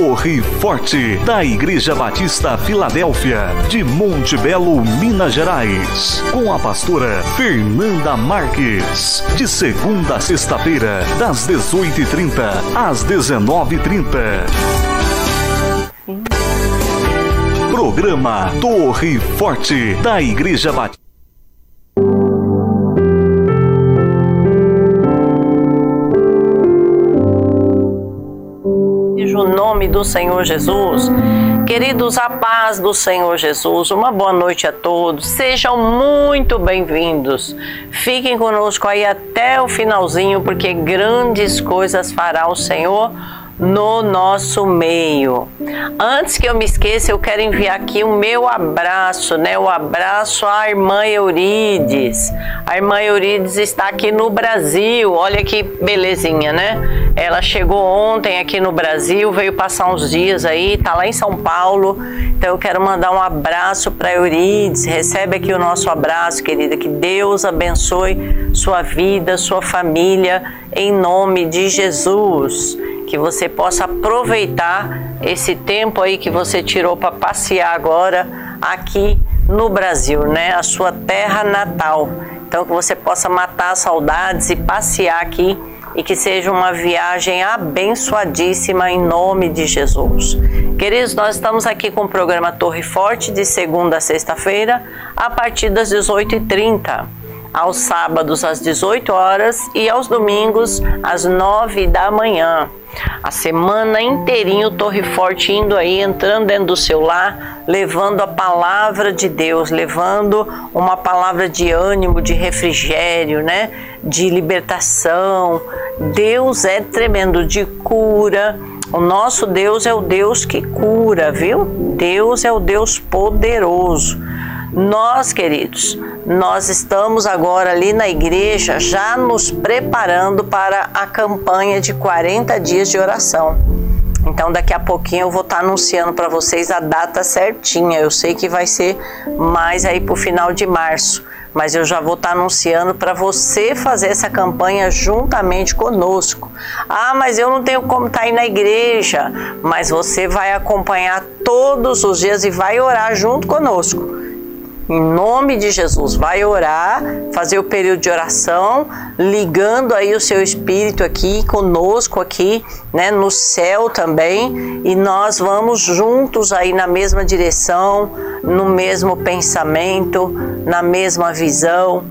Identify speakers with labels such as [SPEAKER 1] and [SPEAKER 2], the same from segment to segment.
[SPEAKER 1] Torre Forte, da Igreja Batista Filadélfia, de Monte Belo, Minas Gerais, com a pastora Fernanda Marques, de segunda a sexta-feira, das 18h30 às 19h30. Programa Torre Forte, da Igreja Batista.
[SPEAKER 2] O nome do Senhor Jesus. Queridos, a paz do Senhor Jesus, uma boa noite a todos, sejam muito bem-vindos, fiquem conosco aí até o finalzinho, porque grandes coisas fará o Senhor no nosso meio. Antes que eu me esqueça, eu quero enviar aqui o meu abraço, o abraço à irmã Eurides. A irmã Eurides está aqui no Brasil, olha que belezinha, né? Ela chegou ontem aqui no Brasil, veio passar uns dias aí, tá lá em São Paulo. Então eu quero mandar um abraço para Eurides. Recebe aqui o nosso abraço, querida. Que Deus abençoe sua vida, sua família, em nome de Jesus. Que você possa aproveitar esse tempo aí que você tirou para passear agora aqui no Brasil, né? A sua terra natal. Então que você possa matar saudades e passear aqui e que seja uma viagem abençoadíssima em nome de Jesus. Queridos, nós estamos aqui com o programa Torre Forte de segunda a sexta-feira a partir das 18h30. Aos sábados às 18 horas e aos domingos às 9 da manhã. A semana inteirinho Torre Forte indo aí, entrando dentro do seu lar, levando a palavra de Deus, levando uma palavra de ânimo, de refrigério, né? De libertação. Deus é tremendo, de cura. O nosso Deus é o Deus que cura, viu? Deus é o Deus poderoso. Nós, queridos, nós estamos agora ali na igreja já nos preparando para a campanha de 40 dias de oração. Então daqui a pouquinho eu vou estar anunciando para vocês a data certinha. Eu sei que vai ser mais aí para o final de março, mas eu já vou estar anunciando para você fazer essa campanha juntamente conosco. Ah, mas eu não tenho como estar aí na igreja, mas você vai acompanhar todos os dias e vai orar junto conosco. Em nome de Jesus, vai orar, fazer o período de oração, ligando aí o seu espírito aqui, conosco aqui, né, no céu também, e nós vamos juntos aí na mesma direção, no mesmo pensamento, na mesma visão,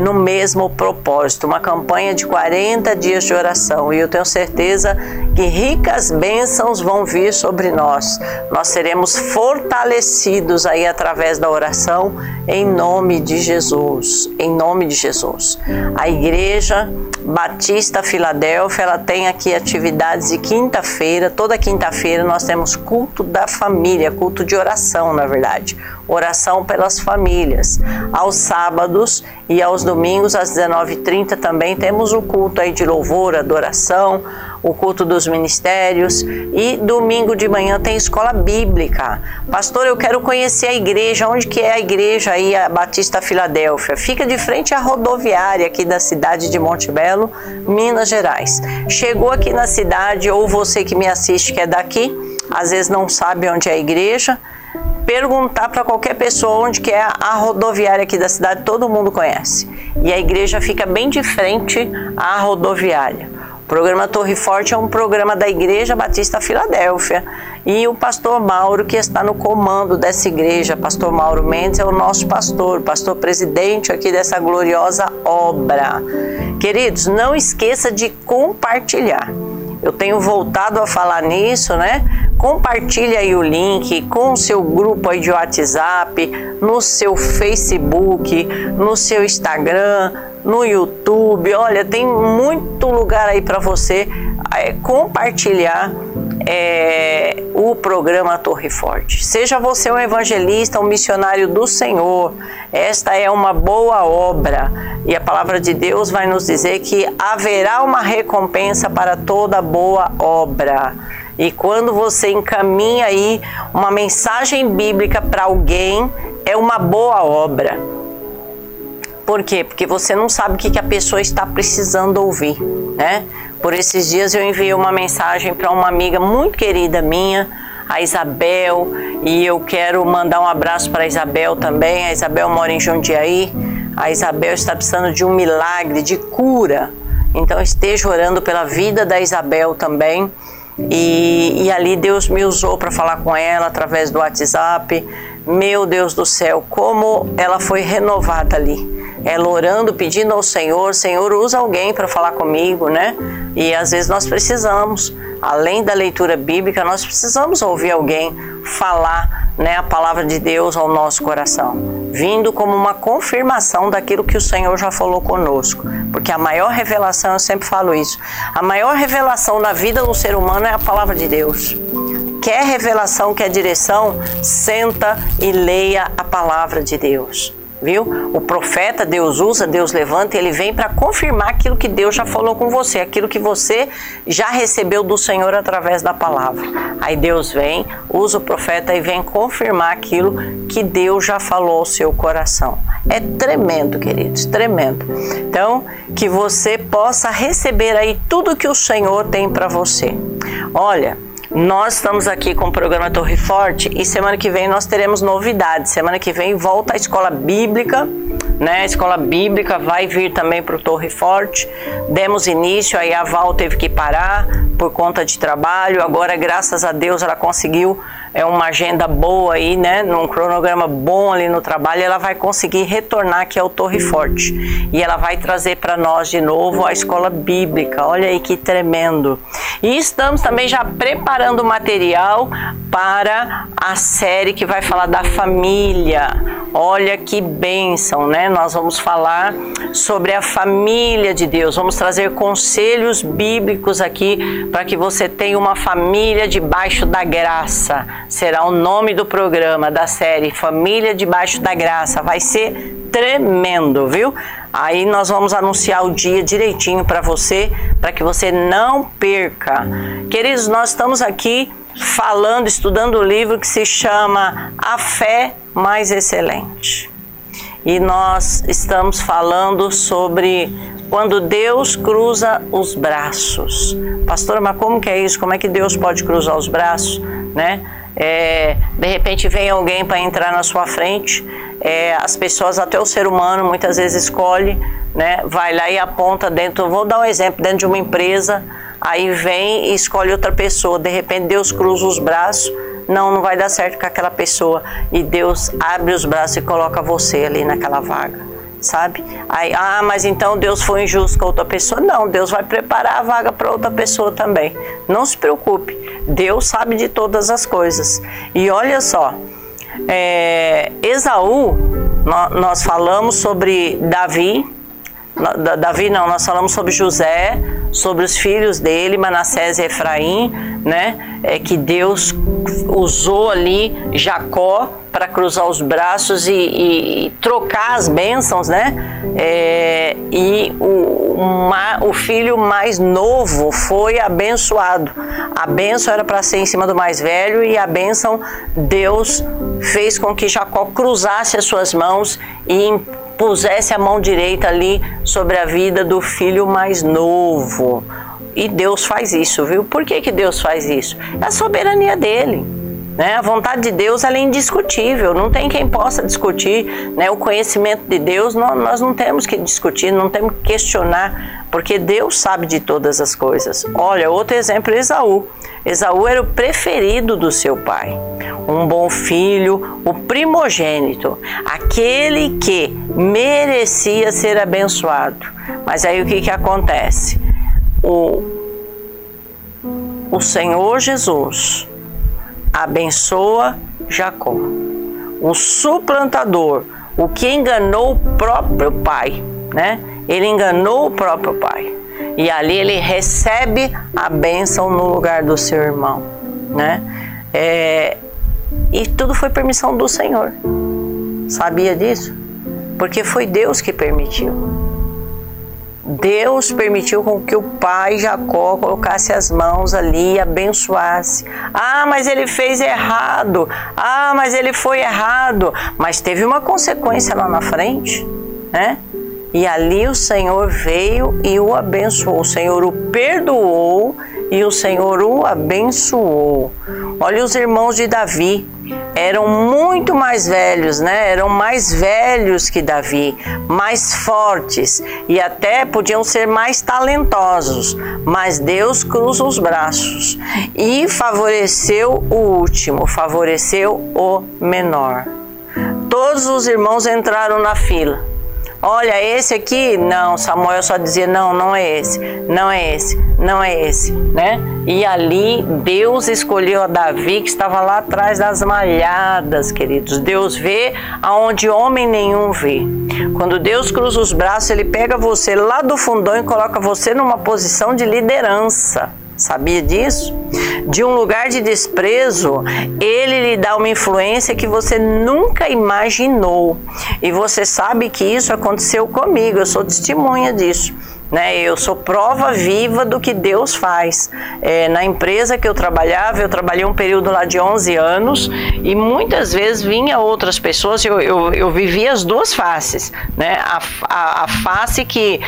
[SPEAKER 2] no mesmo propósito, uma campanha de 40 dias de oração, e eu tenho certeza que ricas bênçãos vão vir sobre nós. Nós seremos fortalecidos aí através da oração, em nome de Jesus, em nome de Jesus. A Igreja Batista Filadélfia, ela tem aqui atividades de quinta-feira, toda quinta-feira nós temos culto da família, culto de oração, na verdade, oração pelas famílias. Aos sábados e aos domingos, às 19h30, também temos o culto aí de louvor, adoração, o culto dos ministérios, e domingo de manhã tem escola bíblica. Pastor, eu quero conhecer a igreja. Onde que é a igreja aí, a Batista Filadélfia? Fica de frente à rodoviária aqui da cidade de Monte Belo, Minas Gerais. Chegou aqui na cidade, ou você que me assiste que é daqui, às vezes não sabe onde é a igreja, perguntar para qualquer pessoa onde que é a rodoviária aqui da cidade, todo mundo conhece. E a igreja fica bem de frente à rodoviária. O programa Torre Forte é um programa da Igreja Batista Filadélfia, e o pastor Mauro, que está no comando dessa igreja, pastor Mauro Mendes, é o nosso pastor presidente aqui dessa gloriosa obra. Queridos, não esqueça de compartilhar. Eu tenho voltado a falar nisso, né? Compartilha aí o link com o seu grupo aí de WhatsApp, no seu Facebook, no seu Instagram, no YouTube. Olha, tem muito lugar aí para você compartilhar o programa Torre Forte. Seja você um evangelista, um missionário do Senhor, esta é uma boa obra, e a palavra de Deus vai nos dizer que haverá uma recompensa para toda boa obra. E quando você encaminha aí uma mensagem bíblica para alguém, é uma boa obra. Por quê? Porque você não sabe o que a pessoa está precisando ouvir, né? Por esses dias eu enviei uma mensagem para uma amiga muito querida minha, a Isabel, e eu quero mandar um abraço para a Isabel também. A Isabel mora em Jundiaí. A Isabel está precisando de um milagre, de cura. Então esteja orando pela vida da Isabel também. E ali Deus me usou para falar com ela através do WhatsApp. Meu Deus do céu, como ela foi renovada ali. Ela orando, pedindo ao Senhor, Senhor, usa alguém para falar comigo, né? E às vezes nós precisamos, além da leitura bíblica, nós precisamos ouvir alguém falar, né, a palavra de Deus ao nosso coração, vindo como uma confirmação daquilo que o Senhor já falou conosco. Porque a maior revelação, eu sempre falo isso, a maior revelação na vida do ser humano é a palavra de Deus. Quer revelação, quer direção, senta e leia a palavra de Deus. Viu? O profeta, Deus usa, Deus levanta, ele vem para confirmar aquilo que Deus já falou com você, aquilo que você já recebeu do Senhor através da palavra. Aí Deus vem, usa o profeta e vem confirmar aquilo que Deus já falou ao seu coração. É tremendo, queridos, tremendo. Então, que você possa receber aí tudo que o Senhor tem para você. Olha, nós estamos aqui com o programa Torre Forte e semana que vem nós teremos novidades. Semana que vem volta a escola bíblica, né? A escola bíblica vai vir também para o Torre Forte. Demos início, aí a Val teve que parar por conta de trabalho. Agora, graças a Deus, ela conseguiu uma agenda boa aí, né? Num cronograma bom ali no trabalho, ela vai conseguir retornar aqui ao Torre Forte. E ela vai trazer para nós de novo a escola bíblica. Olha aí que tremendo. E estamos também já preparando o material para a série que vai falar da família. Olha que bênção, né? Nós vamos falar sobre a família de Deus. Vamos trazer conselhos bíblicos aqui para que você tenha uma família debaixo da graça. Será o nome do programa, da série Família Debaixo da Graça. Vai ser tremendo, viu? Aí nós vamos anunciar o dia direitinho para você, para que você não perca. Queridos, nós estamos aqui falando, estudando o livro que se chama A Fé Mais Excelente. E nós estamos falando sobre quando Deus cruza os braços. Pastora, mas como que é isso? Como é que Deus pode cruzar os braços, né? De repente vem alguém para entrar na sua frente, as pessoas, até o ser humano muitas vezes escolhe, né, vai lá e aponta dentro, vou dar um exemplo, dentro de uma empresa, aí vem e escolhe outra pessoa, de repente Deus cruza os braços, não vai dar certo com aquela pessoa, e Deus abre os braços e coloca você ali naquela vaga. Sabe? Aí, mas então Deus foi injusto com outra pessoa? Não, Deus vai preparar a vaga para outra pessoa também. Não se preocupe, Deus sabe de todas as coisas. E olha só, Esaú, nós falamos sobre nós falamos sobre José, sobre os filhos dele, Manassés e Efraim, né? Que Deus usou ali Jacó para cruzar os braços e trocar as bênçãos, né? E o filho mais novo foi abençoado. A bênção era para ser em cima do mais velho, e a bênção Deus fez com que Jacó cruzasse as suas mãos e pusesse a mão direita ali sobre a vida do filho mais novo. E Deus faz isso, viu? Por que Deus faz isso? É a soberania dele, né? A vontade de Deus, ela é indiscutível, não tem quem possa discutir, né? O conhecimento de Deus, nós não temos que discutir, não temos que questionar, porque Deus sabe de todas as coisas. Olha, outro exemplo é Esaú. Esaú era o preferido do seu pai, um bom filho, o primogênito, aquele que merecia ser abençoado. Mas aí o que acontece? O Senhor Jesus abençoa Jacó, o suplantador, o que enganou o próprio pai, né? Ele enganou o próprio pai. E ali ele recebe a bênção no lugar do seu irmão, né? E tudo foi permissão do Senhor. Sabia disso? Porque foi Deus que permitiu. Deus permitiu com que o pai Jacó colocasse as mãos ali e abençoasse. Mas ele fez errado. Mas ele foi errado. Mas teve uma consequência lá na frente, né? E ali o Senhor veio e o abençoou. O Senhor o perdoou e o Senhor o abençoou. Olha os irmãos de Davi. Eram muito mais velhos, né? Eram mais velhos que Davi, mais fortes e até podiam ser mais talentosos. Mas Deus cruza os braços e favoreceu o último, favoreceu o menor. Todos os irmãos entraram na fila. Olha, esse aqui, não, Samuel só dizia, não é esse, não é esse, não é esse, né? E ali Deus escolheu a Davi, que estava lá atrás das malhadas, queridos. Deus vê aonde homem nenhum vê. Quando Deus cruza os braços, Ele pega você lá do fundão e coloca você numa posição de liderança. Sabia disso? De um lugar de desprezo, Ele lhe dá uma influência que você nunca imaginou. E você sabe que isso aconteceu comigo, eu sou testemunha disso. Eu sou prova viva do que Deus faz. Na empresa que eu trabalhei um período lá de 11 anos e muitas vezes vinha outras pessoas, eu vivia as duas faces, né? A face que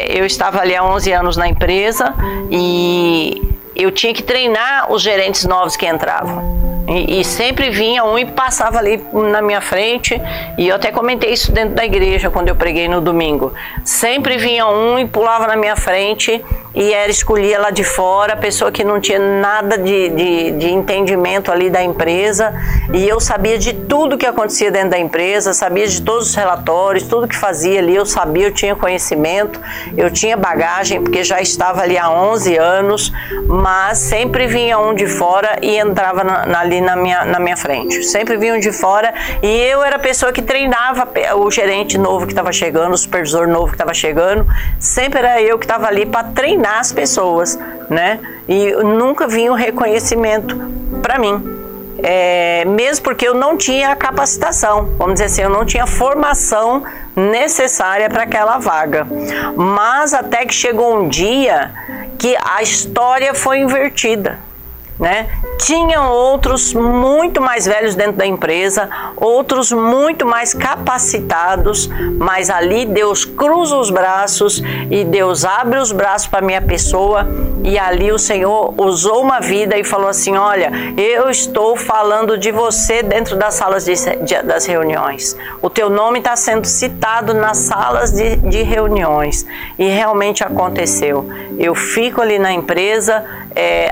[SPEAKER 2] eu estava ali há 11 anos na empresa e eu tinha que treinar os gerentes novos que entravam. E sempre vinha um e passava ali na minha frente, e eu até comentei isso dentro da igreja quando eu preguei no domingo. Sempre vinha um e pulava na minha frente e escolhia lá de fora, a pessoa que não tinha nada de entendimento ali da empresa, e eu sabia de tudo que acontecia dentro da empresa, sabia de todos os relatórios, tudo que fazia ali, eu sabia, eu tinha conhecimento, eu tinha bagagem, porque já estava ali há 11 anos, mas sempre vinha um de fora e entrava ali na minha frente. Sempre vinham de fora e eu era a pessoa que treinava o gerente novo que estava chegando, o supervisor novo que estava chegando. Sempre era eu que estava ali para treinar as pessoas, né? E nunca vinha o reconhecimento para mim. Mesmo porque eu não tinha a capacitação, vamos dizer assim, eu não tinha a formação necessária para aquela vaga. Mas até que chegou um dia que a história foi invertida. Né? Tinham outros muito mais velhos dentro da empresa, outros muito mais capacitados, mas ali Deus cruza os braços e Deus abre os braços para a minha pessoa, e ali o Senhor usou uma vida e falou assim: olha, eu estou falando de você dentro das salas das reuniões, o teu nome está sendo citado nas salas de reuniões. E realmente aconteceu. Eu fico ali na empresa,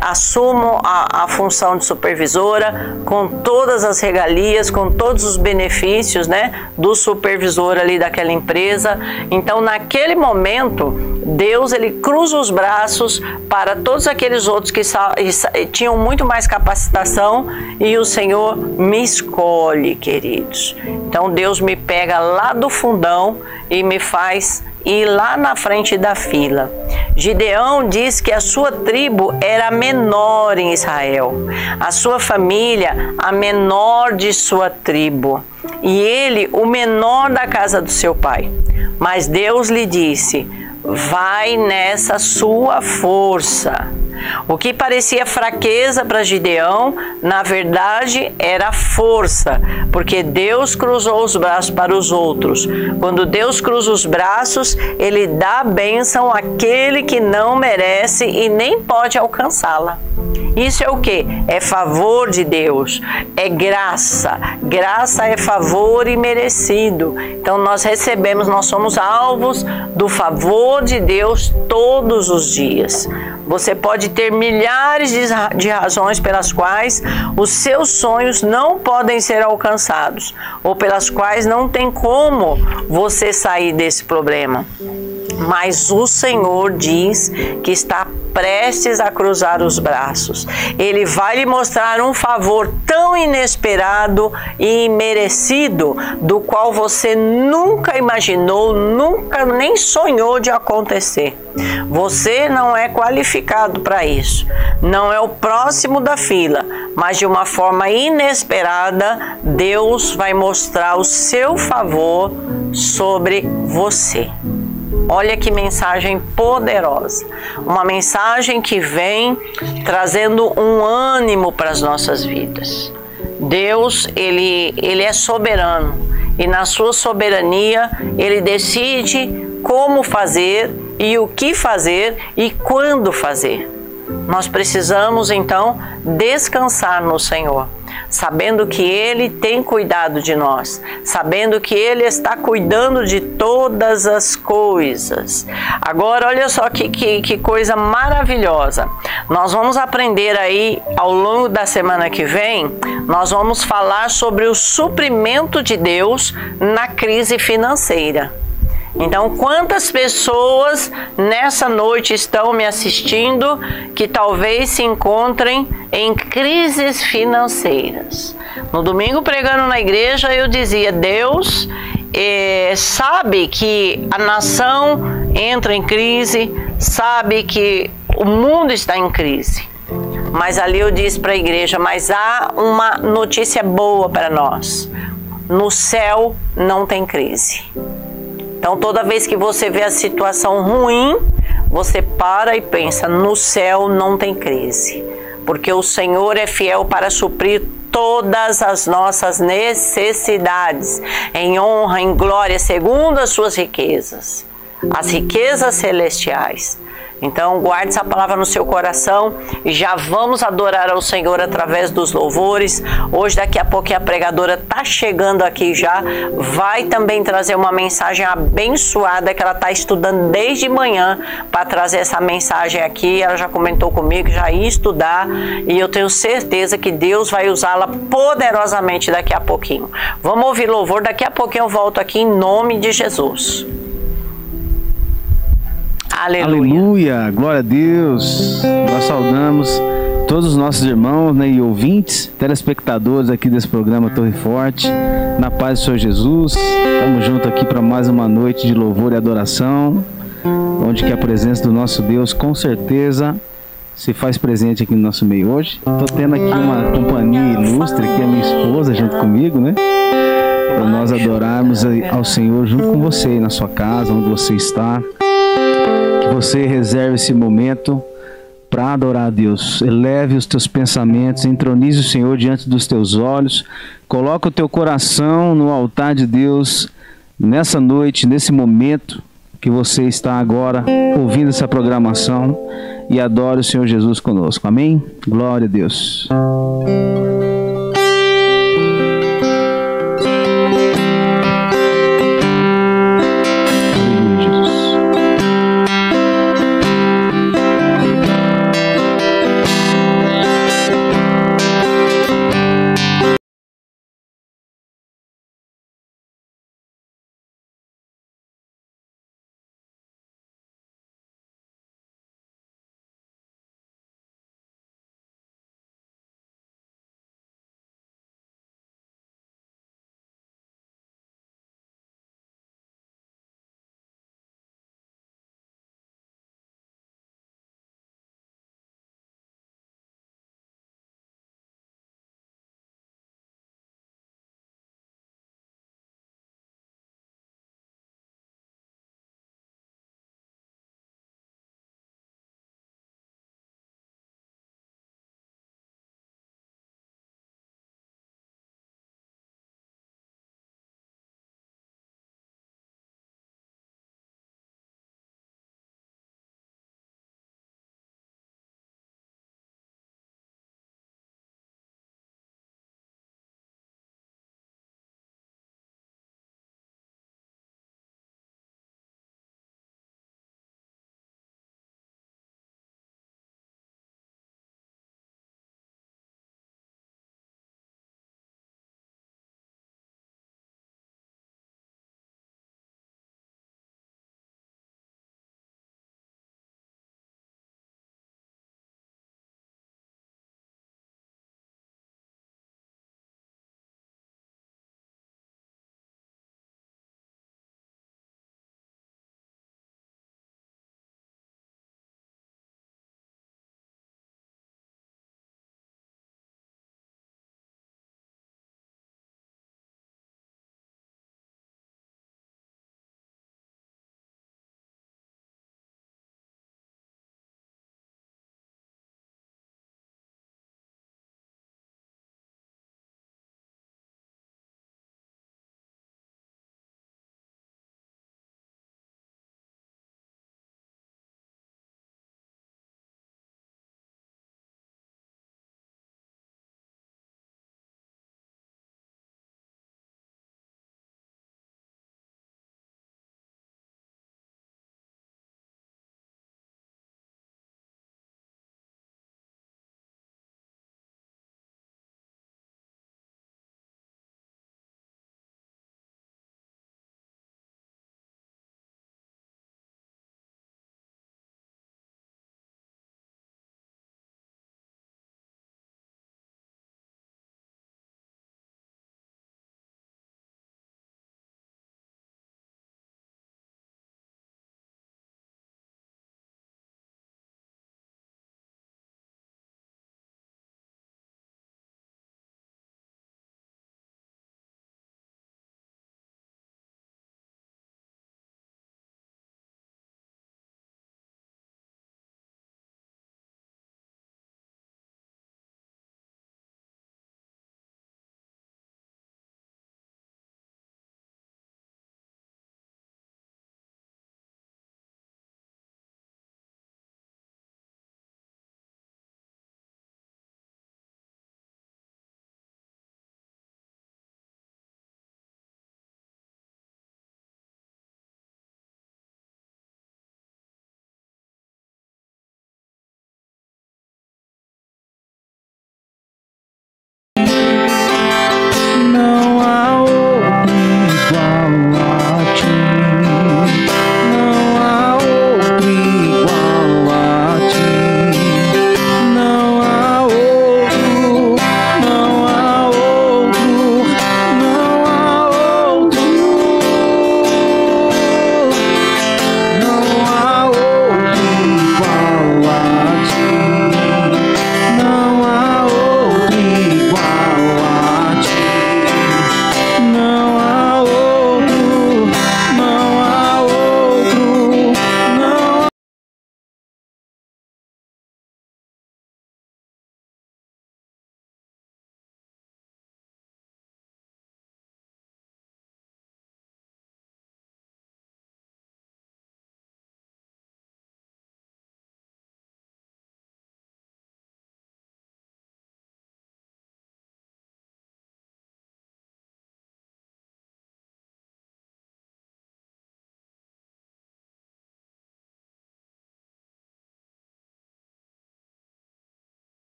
[SPEAKER 2] assumo a função de supervisora com todas as regalias, com todos os benefícios, né, do supervisor ali daquela empresa. Então, naquele momento, Deus ele cruza os braços para todos aqueles outros que tinham muito mais capacitação, e o Senhor me escolhe, queridos. Então, Deus me pega lá do fundão e me faz ir lá na frente da fila. Gideão diz que a sua tribo era a menor em Israel, a sua família a menor de sua tribo, e ele o menor da casa do seu pai. Mas Deus lhe disse: vai nessa sua força. O que parecia fraqueza para Gideão, na verdade era força, porque Deus cruzou os braços para os outros. Quando Deus cruza os braços, Ele dá a bênção àquele que não merece e nem pode alcançá-la. Isso é o que? É favor de Deus, é graça. Graça é favor imerecido. Então nós recebemos, nós somos alvos do favor de Deus todos os dias. Você pode ter milhares de razões pelas quais os seus sonhos não podem ser alcançados, ou pelas quais não tem como você sair desse problema. Mas o Senhor diz que está prestes a cruzar os braços. Ele vai lhe mostrar um favor tão inesperado e imerecido, do qual você nunca imaginou, nunca nem sonhou de acontecer. Você não é qualificado para isso. Não é o próximo da fila, mas de uma forma inesperada, Deus vai mostrar o seu favor sobre você. Olha que mensagem poderosa, uma mensagem que vem trazendo um ânimo para as nossas vidas. Deus, ele é soberano, e na sua soberania Ele decide como fazer e o que fazer e quando fazer. Nós precisamos então descansar no Senhor, sabendo que Ele tem cuidado de nós, sabendo que Ele está cuidando de todas as coisas. Agora, olha só que coisa maravilhosa. Nós vamos aprender aí, ao longo da semana que vem, nós vamos falar sobre o suprimento de Deus na crise financeira. Então, quantas pessoas nessa noite estão me assistindo que talvez se encontrem em crises financeiras? No domingo, pregando na igreja, eu dizia, Deus sabe que a nação entra em crise, sabe que o mundo está em crise. Mas ali eu disse para a igreja, mas há uma notícia boa para nós. No céu não tem crise. Então, toda vez que você vê a situação ruim, você para e pensa, no céu não tem crise. Porque o Senhor é fiel para suprir todas as nossas necessidades, em honra, em glória, segundo as suas riquezas, as riquezas celestiais. Então, guarde essa palavra no seu coração e já vamos adorar ao Senhor através dos louvores. Hoje, daqui a pouco, a pregadora está chegando aqui já. Vai também trazer uma mensagem abençoada que ela está estudando desde manhã para trazer essa mensagem aqui. Ela já comentou comigo, já ia estudar e eu tenho certeza que Deus vai usá-la poderosamente daqui a pouquinho. Vamos ouvir louvor, daqui a pouquinho eu volto aqui em nome de Jesus. Aleluia.
[SPEAKER 3] Aleluia, glória a Deus. Nós saudamos todos os nossos irmãos, né, e ouvintes, telespectadores aqui desse programa Torre Forte, na paz do Senhor Jesus. Estamos juntos aqui para mais uma noite de louvor e adoração, onde que a presença do nosso Deus com certeza se faz presente aqui no nosso meio hoje. Estou tendo aqui uma companhia ilustre, aqui a minha esposa junto comigo, né? Para nós adorarmos ao Senhor junto com você, na sua casa, onde você está. Que você reserve esse momento para adorar a Deus. Eleve os teus pensamentos, entronize o Senhor diante dos teus olhos. Coloca o teu coração no altar de Deus nessa noite, nesse momento que você está agora ouvindo essa programação, e adore o Senhor Jesus conosco. Amém? Glória a Deus.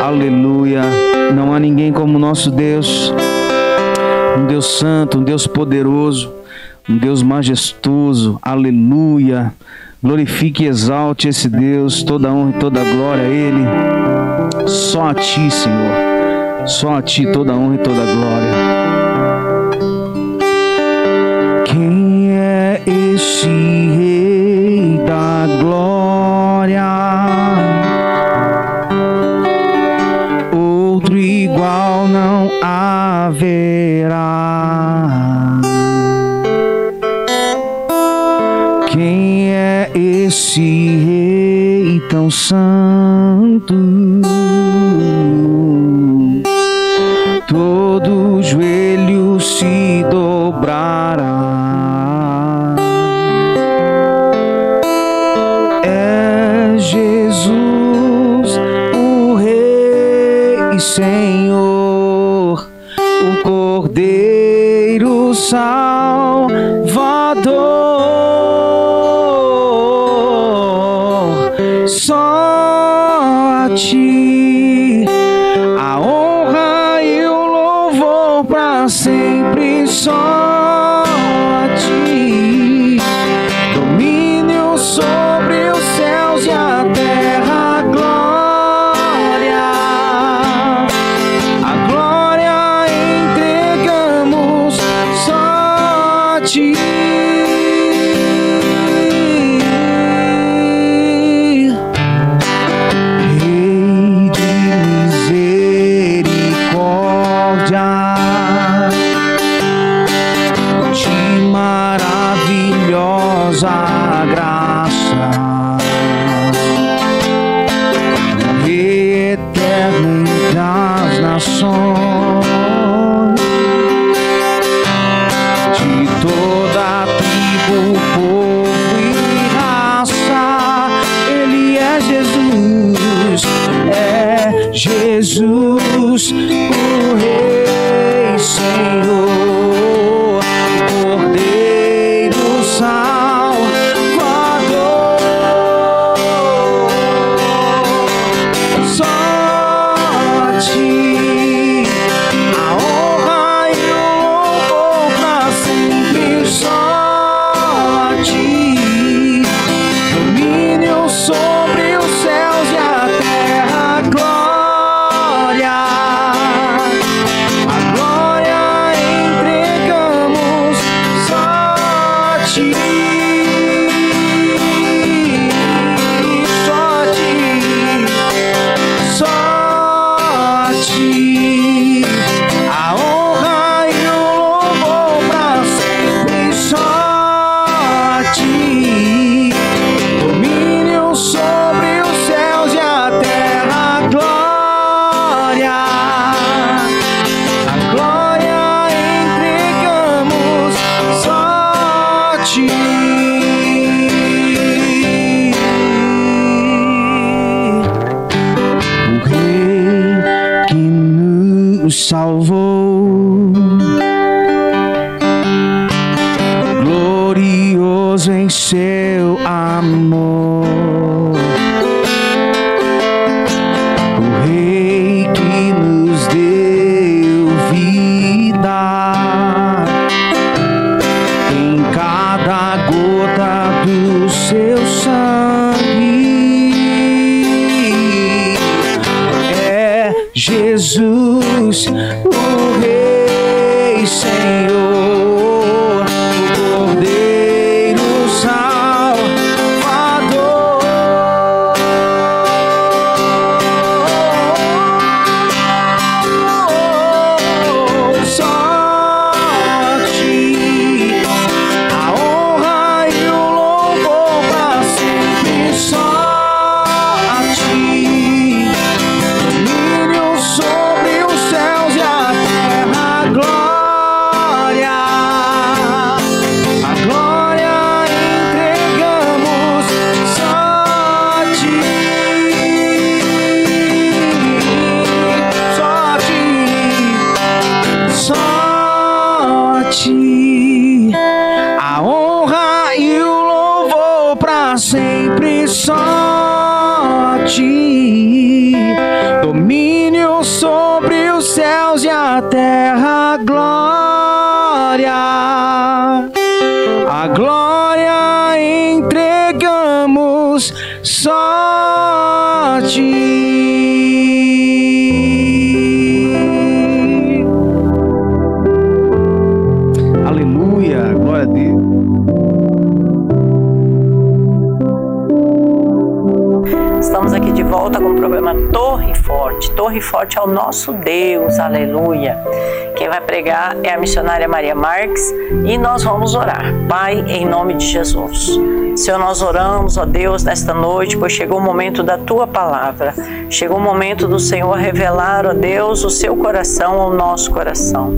[SPEAKER 3] Aleluia. Não há ninguém como nosso Deus. Um Deus santo, um Deus poderoso, um Deus majestoso. Aleluia. Glorifique e exalte esse Deus. Toda honra e toda glória a Ele. Só a Ti, Senhor. Só a Ti toda honra e toda glória. Quem é esse Rei da glória? Outro igual não haverá. Quem é esse Rei tão santo? Todo joelho se dobrará. É Jesus, o Rei e Senhor, o Cordeiro Salvador. Só a Ti a honra e o louvor pra sempre. Só a Ti domínio sobre os céus e a terra. A glória entregamos só a Ti. Rei de misericórdia, de maravilhosa graça, Rei eterno entre as nações, de toda tribo, povo e raça. Ele é Jesus, o Rei, Senhor, Cordeiro Salvador. Só a Ti a honra e o louvor pra sempre. Só a Ti domínio sobre os céus e a terra. A glória entregamos só a Ti. Só a Ti, só a Ti a honra e o louvor pra sempre. Só a Ti domínio sobre os céus e a terra. A glória entregamos só a Ti. O Rei que nos salvou, glorioso em seu amor. O Rei que nos deu vida em cada gota do seu sangue. É Jesus, o Rei, Senhor, o Cordeiro Salvador. Só a Ti a honra e o louvor pra sempre. Só a Ti domínio sobre os céus e a terra. A glória entregamos só a Ti. Só a Ti, só a Ti a honra e o louvor pra sempre. Só a Ti domínio a glória entregamos só a ti. Aleluia, glória a Deus.
[SPEAKER 2] Estamos aqui de volta com o programa Torre Forte. Torre Forte é o nosso Deus, aleluia. Quem vai pregar é a missionária Maria Marques e nós vamos orar. Pai, em nome de Jesus. Senhor, nós oramos, ó Deus, nesta noite, pois chegou o momento da Tua palavra. Chegou o momento do Senhor revelar, ó Deus, o Seu coração ao nosso coração.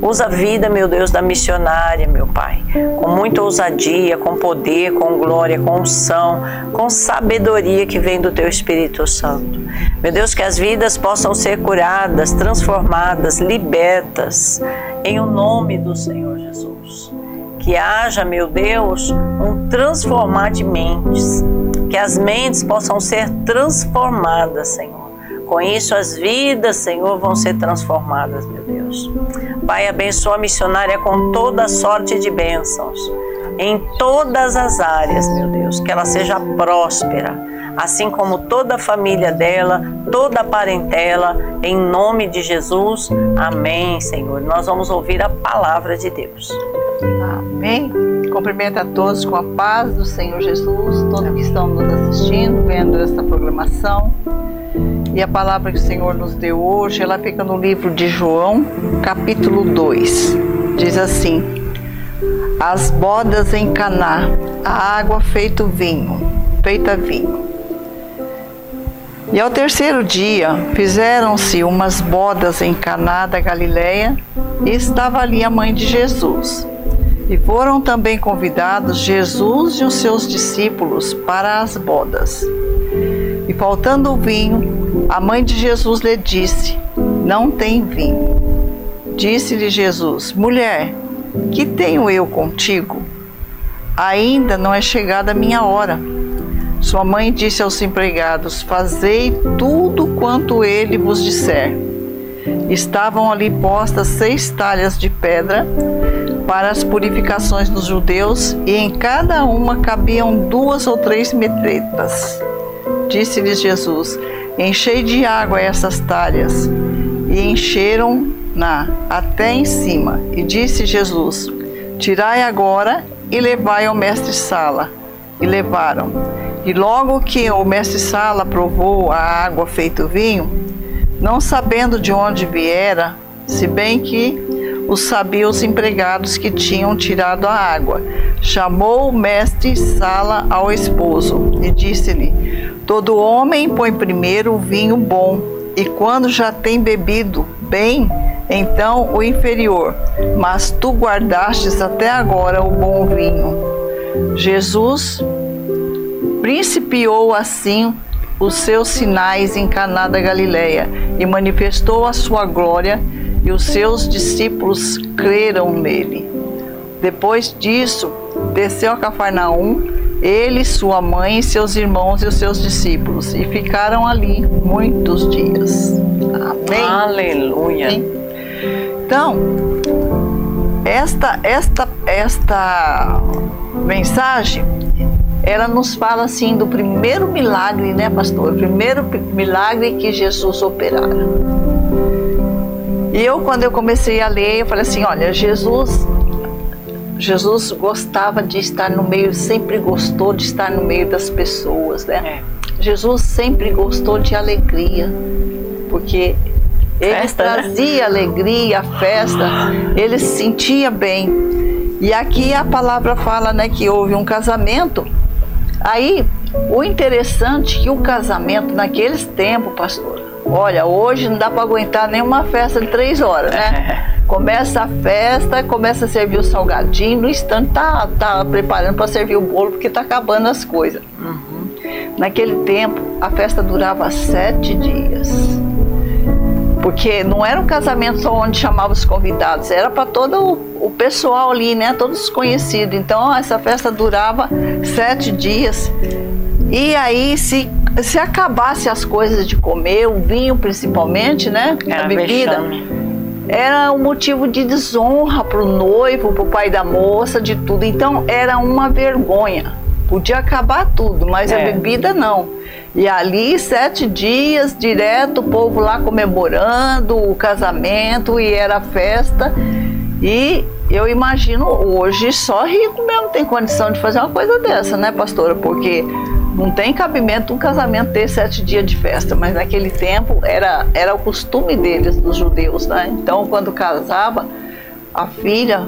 [SPEAKER 2] Usa a vida, meu Deus, da missionária, meu Pai, com muita ousadia, com poder, com glória, com unção, com sabedoria que vem do Teu Espírito Santo. Meu Deus, que as vidas possam ser curadas, transformadas, libertas, em o nome do Senhor Jesus. Que haja, meu Deus, um transformar de mentes, que as mentes possam ser transformadas, Senhor. Com isso, as vidas, Senhor, vão ser transformadas, meu Deus. Pai, abençoa a missionária com toda sorte de bênçãos, em todas as áreas, meu Deus, que ela seja próspera, assim como toda a família dela, toda a parentela, em nome de Jesus. Amém, Senhor. Nós vamos ouvir a palavra de Deus.
[SPEAKER 4] Amém. Cumprimento a todos com a paz do Senhor Jesus, todos que estão nos assistindo, vendo esta programação. E a palavra que o Senhor nos deu hoje, ela fica no livro de João, capítulo 2. Diz assim: as bodas em Caná, a água feita vinho. E ao terceiro dia, fizeram-se umas bodas em Caná da Galileia, e estava ali a mãe de Jesus. E foram também convidados Jesus e os seus discípulos para as bodas. E faltando o vinho, a mãe de Jesus lhe disse: não tem vinho. Disse-lhe Jesus: mulher, que tenho eu contigo? Ainda não é chegada a minha hora. Sua mãe disse aos empregados: fazei tudo quanto ele vos disser. Estavam ali postas 6 talhas de pedra para as purificações dos judeus, e em cada uma cabiam 2 ou 3 metretas. Disse-lhes Jesus: enchei de água essas talhas. E encheram-na até em cima. E disse Jesus: tirai agora e levai ao mestre-sala. E levaram. E logo que o mestre-sala provou a água feita vinho, não sabendo de onde viera, se bem que os sabiam os empregados que tinham tirado a água, chamou o mestre-sala ao esposo e disse-lhe: todo homem põe primeiro o vinho bom, e quando já tem bebido bem, então o inferior, mas tu guardastes até agora o bom vinho. Jesus principiou assim os seus sinais em Caná da Galileia e manifestou a sua glória, e os seus discípulos creram nele. Depois disso, desceu a Cafarnaum, ele, sua mãe, seus irmãos e os seus discípulos, e ficaram ali muitos dias. Amém.
[SPEAKER 2] Aleluia.
[SPEAKER 4] Amém. Então, esta mensagem, ela nos fala assim do primeiro milagre, né, pastor? O primeiro milagre que Jesus operara. E quando eu comecei a ler, eu falei assim: olha, Jesus gostava de estar no meio, sempre gostou de estar no meio das pessoas, né? Jesus sempre gostou de alegria, porque ele trazia alegria, festa, ele se sentia bem. E aqui a palavra fala, né, que houve um casamento. Aí, o interessante é que o casamento naqueles tempos, pastor, olha, hoje não dá para aguentar nenhuma festa de 3 horas, né? Começa a festa, começa a servir o salgadinho, no instante tá preparando para servir o bolo, porque tá acabando as coisas. Naquele tempo, a festa durava 7 dias. Porque não era um casamento só onde chamava os convidados, era para todo o pessoal ali, né? Todos os conhecidos. Então, essa festa durava 7 dias. E aí, se acabasse as coisas de comer, o vinho principalmente, né? A bebida, era um motivo de desonra para o noivo, para o pai da moça, de tudo. Então era uma vergonha. Podia acabar tudo, mas a bebida não. E ali 7 dias direto, o povo lá comemorando o casamento, e era festa. E eu imagino hoje só rico mesmo tem condição de fazer uma coisa dessa, né, pastora? Porque não tem cabimento um casamento ter 7 dias de festa, mas naquele tempo era o costume deles, dos judeus, né? Então quando casava a filha,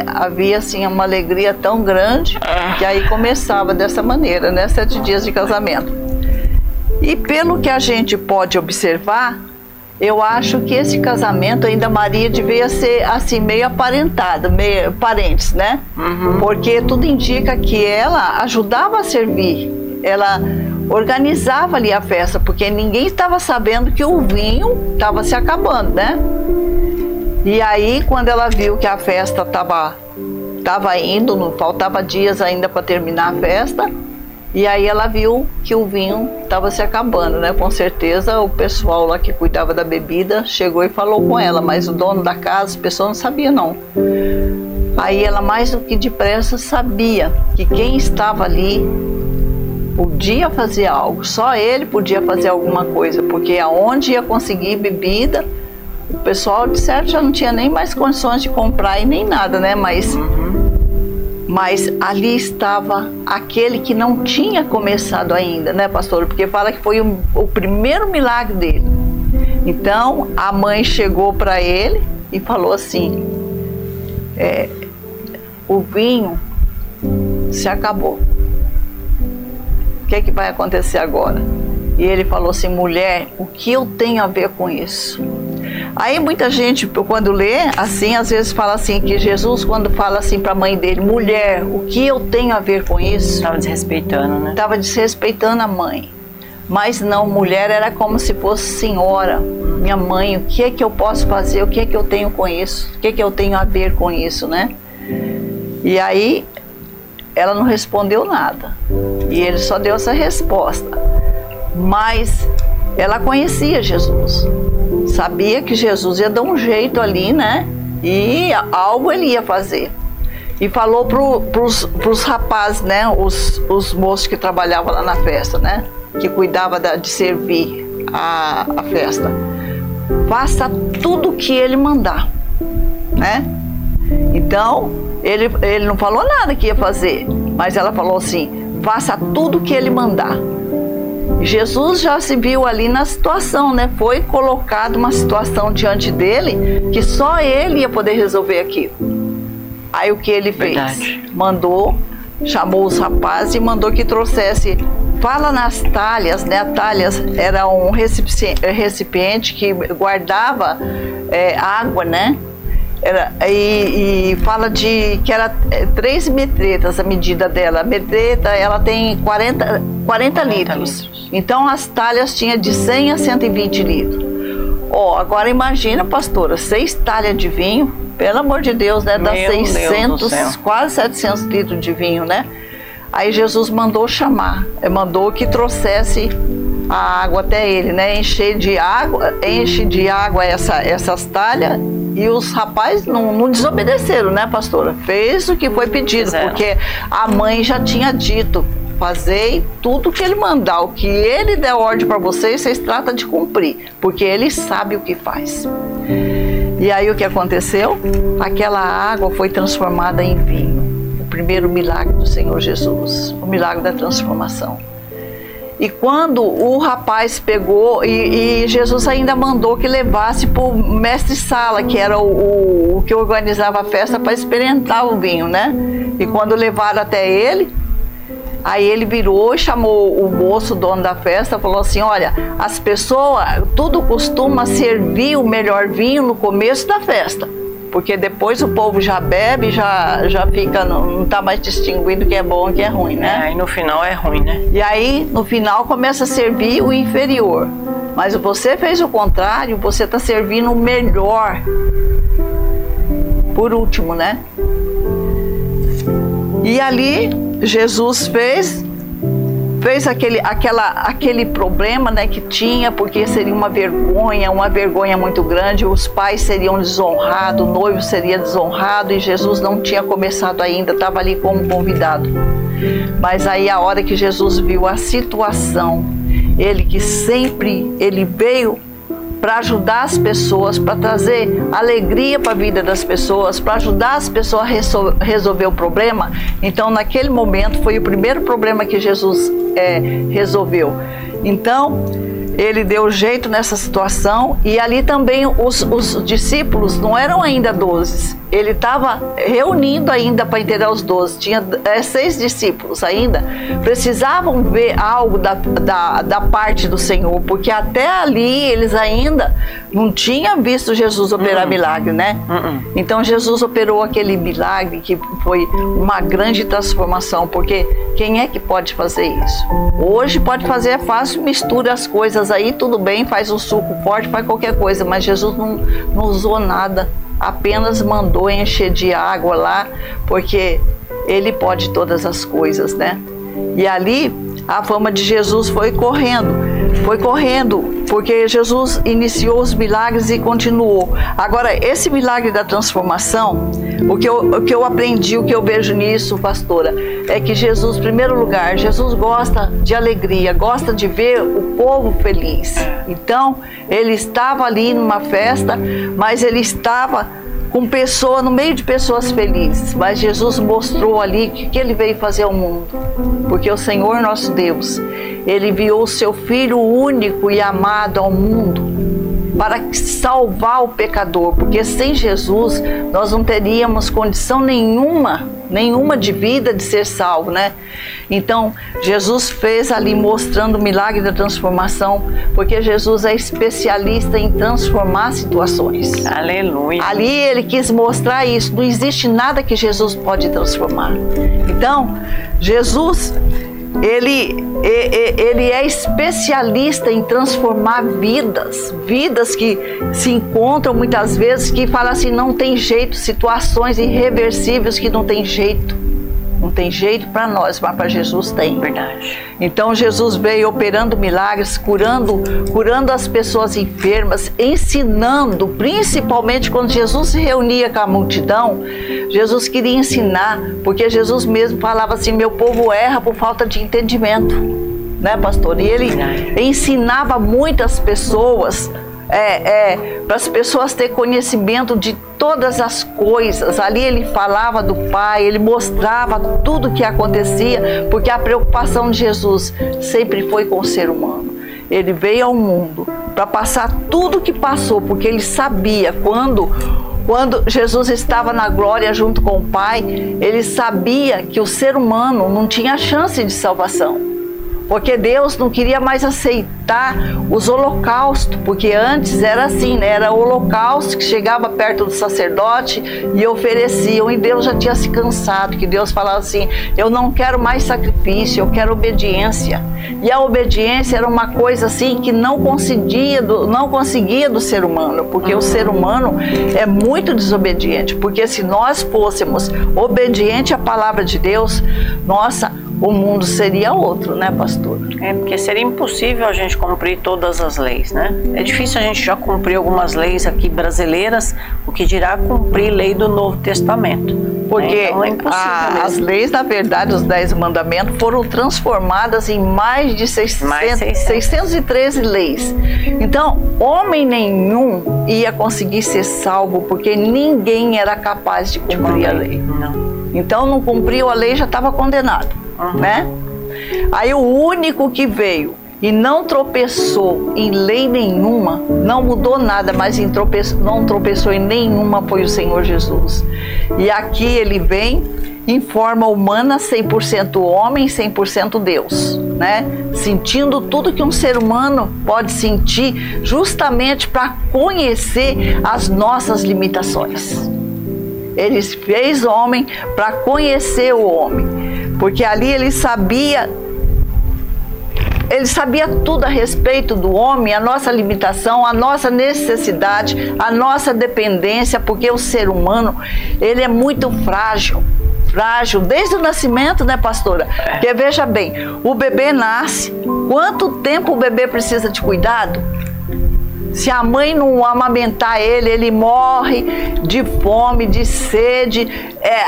[SPEAKER 4] havia assim uma alegria tão grande que aí começava dessa maneira, né? 7 dias de casamento. E pelo que a gente pode observar, eu acho que esse casamento ainda Maria devia ser assim meio aparentada, meio parentes, né? Porque tudo indica que ela ajudava a servir, ela organizava ali a festa, porque ninguém estava sabendo que o vinho estava se acabando, né? E aí quando ela viu que a festa estava indo, não faltava dias ainda para terminar a festa, e aí ela viu que o vinho estava se acabando, né? Com certeza o pessoal lá que cuidava da bebida chegou e falou com ela, mas o dono da casa, as pessoas não sabiam não. Aí ela mais do que depressa sabia que quem estava ali podia fazer algo, só ele podia fazer alguma coisa, porque aonde ia conseguir bebida, o pessoal de certo já não tinha nem mais condições de comprar e nem nada, né? Mas ali estava aquele que não tinha começado ainda, né, pastor? Porque fala que foi o primeiro milagre dele. Então, a mãe chegou para ele e falou assim, o vinho se acabou. O que é que vai acontecer agora? E ele falou assim, mulher, o que eu tenho a ver com isso? Aí muita gente, quando lê, assim, às vezes fala assim, que Jesus, quando fala assim para a mãe dele, mulher, o que eu tenho a ver com isso?
[SPEAKER 2] Estava desrespeitando, né?
[SPEAKER 4] Estava desrespeitando a mãe. Mas não, mulher era como se fosse senhora, minha mãe, o que é que eu posso fazer? O que é que eu tenho com isso? O que é que eu tenho a ver com isso, né? E aí, ela não respondeu nada. E ele só deu essa resposta. Mas ela conhecia Jesus. Sabia que Jesus ia dar um jeito ali, né? E algo ele ia fazer. E falou pros rapazes, né? Os moços que trabalhavam lá na festa, né? Que cuidava de servir a festa. Faça tudo o que ele mandar, né? Então, ele não falou nada que ia fazer. Mas ela falou assim, faça tudo o que ele mandar. Jesus já se viu ali na situação, né? Foi colocado uma situação diante dele que só ele ia poder resolver aquilo. Aí o que ele fez?
[SPEAKER 2] Verdade.
[SPEAKER 4] Chamou os rapazes e mandou que trouxesse, fala nas talhas, né? Talhas era um recipiente que guardava água, né? E fala de que era 3 metretas a medida dela. A metreta, ela tem 40 litros. Então as talhas tinha de 100 a 120 litros. Agora imagina, pastora, 6 talhas de vinho, pelo amor de Deus, né? Dá 600, quase 700 litros de vinho, né? Aí Jesus mandou chamar, mandou que trouxesse a água até ele, né? Enche de água essas talhas. E os rapazes não desobedeceram, né, pastora? Fez o que foi pedido, porque a mãe já tinha dito, fazei tudo o que ele mandar, o que ele der ordem para vocês tratam de cumprir, porque ele sabe o que faz. E aí o que aconteceu? Aquela água foi transformada em vinho. O primeiro milagre do Senhor Jesus, o milagre da transformação. E quando o rapaz pegou, e Jesus ainda mandou que levasse para o mestre-sala, que era o que organizava a festa, para experimentar o vinho, né? E quando levaram até ele, aí ele virou e chamou o moço, o dono da festa, falou assim, olha, as pessoas, tudo costuma servir o melhor vinho no começo da festa. Porque depois o povo já bebe, já fica, não está mais distinguindo o que é bom e o que é ruim, né?
[SPEAKER 2] Aí no final é ruim, né?
[SPEAKER 4] E aí no final começa a servir o inferior. Mas você fez o contrário, você está servindo o melhor por último, né? E ali Jesus fez fez aquele problema, né, que tinha, porque seria uma vergonha muito grande, os pais seriam desonrados, o noivo seria desonrado, e Jesus não tinha começado ainda, estava ali como convidado. Mas aí a hora que Jesus viu a situação, ele veio para ajudar as pessoas, para trazer alegria para a vida das pessoas, para ajudar as pessoas a resolver o problema. Então, naquele momento, foi o primeiro problema que Jesus resolveu. Então, ele deu jeito nessa situação, e ali também os discípulos não eram ainda 12. Ele estava reunindo ainda para inteirar os 12. Tinha 6 discípulos ainda. Precisavam ver algo da parte do Senhor, porque até ali eles ainda não tinham visto Jesus operar milagre, né? Então Jesus operou aquele milagre que foi uma grande transformação, porque quem é que pode fazer isso? Hoje pode fazer, é fácil, mistura as coisas aí, tudo bem, faz um suco forte, faz qualquer coisa, mas Jesus não usou nada. Apenas mandou encher de água lá, porque ele pode todas as coisas, né? E ali a fama de Jesus foi correndo, porque Jesus iniciou os milagres e continuou. Agora, esse milagre da transformação, o que eu aprendi, o que eu vejo nisso, pastora, é que Jesus, em primeiro lugar, Jesus gosta de alegria, gosta de ver o povo feliz. Então, ele estava ali numa festa, mas ele estava no meio de pessoas felizes. Mas Jesus mostrou ali o que ele veio fazer ao mundo. Porque o Senhor nosso Deus, ele enviou o seu Filho único e amado ao mundo para salvar o pecador, porque sem Jesus nós não teríamos condição nenhuma de vida, de ser salvo, né? Então Jesus fez ali, mostrando o milagre da transformação, porque Jesus é especialista em transformar situações. Aleluia. Ali ele quis mostrar isso, não existe nada que Jesus pode transformar. Então Jesus, ele é especialista em transformar vidas que se encontram muitas vezes, que falam assim, não tem jeito, situações irreversíveis que não tem jeito. Não tem jeito para nós, mas para Jesus tem. Verdade. Então Jesus veio operando milagres, curando as pessoas enfermas, ensinando, principalmente quando Jesus se reunia com a multidão, Jesus queria ensinar, porque Jesus mesmo falava assim, meu povo erra por falta de entendimento, né, pastor? E ele ensinava muitas pessoas, para as pessoas terem conhecimento de todas as coisas. Ali ele falava do Pai, ele mostrava tudo o que acontecia, porque a preocupação de Jesus sempre foi com o ser humano. Ele veio ao mundo para passar tudo o que passou, porque ele sabia quando Jesus estava na glória junto com o Pai, ele sabia que o ser humano não tinha chance de salvação. Porque Deus não queria mais aceitar os holocaustos, porque antes era assim, né? Era o holocausto que chegava perto do sacerdote e ofereciam, e Deus já tinha se cansado, que Deus falava assim, eu não quero mais sacrifício, eu quero obediência. E a obediência era uma coisa assim que não conseguia do ser humano, porque o ser humano é muito desobediente, porque se nós fôssemos obedientes à palavra de Deus, nossa, o mundo seria outro, né, pastor?
[SPEAKER 2] Porque seria impossível a gente cumprir todas as leis, né? É difícil a gente já cumprir algumas leis aqui brasileiras, o que dirá cumprir lei do Novo Testamento.
[SPEAKER 4] Porque
[SPEAKER 2] então é impossível
[SPEAKER 4] as leis, na verdade, os 10 mandamentos foram transformadas em mais de 613 leis. Então, homem nenhum ia conseguir ser salvo, porque ninguém era capaz de cumprir a lei.
[SPEAKER 2] Não.
[SPEAKER 4] Então, não cumpriu a lei, já estava condenado, né? Aí o único que veio e não tropeçou em lei nenhuma, não mudou nada, mas não tropeçou em nenhuma, foi o Senhor Jesus. E aqui ele vem em forma humana, 100% homem, 100% Deus, né? Sentindo tudo que um ser humano pode sentir, justamente para conhecer as nossas limitações. Ele fez homem para conhecer o homem, porque ali ele sabia tudo a respeito do homem, a nossa limitação, a nossa necessidade, a nossa dependência, porque o ser humano, ele é muito frágil. frágil desde o nascimento, né, pastora? Porque veja bem, o bebê nasce, quanto tempo o bebê precisa de cuidado? Se a mãe não amamentar ele morre de fome, de sede.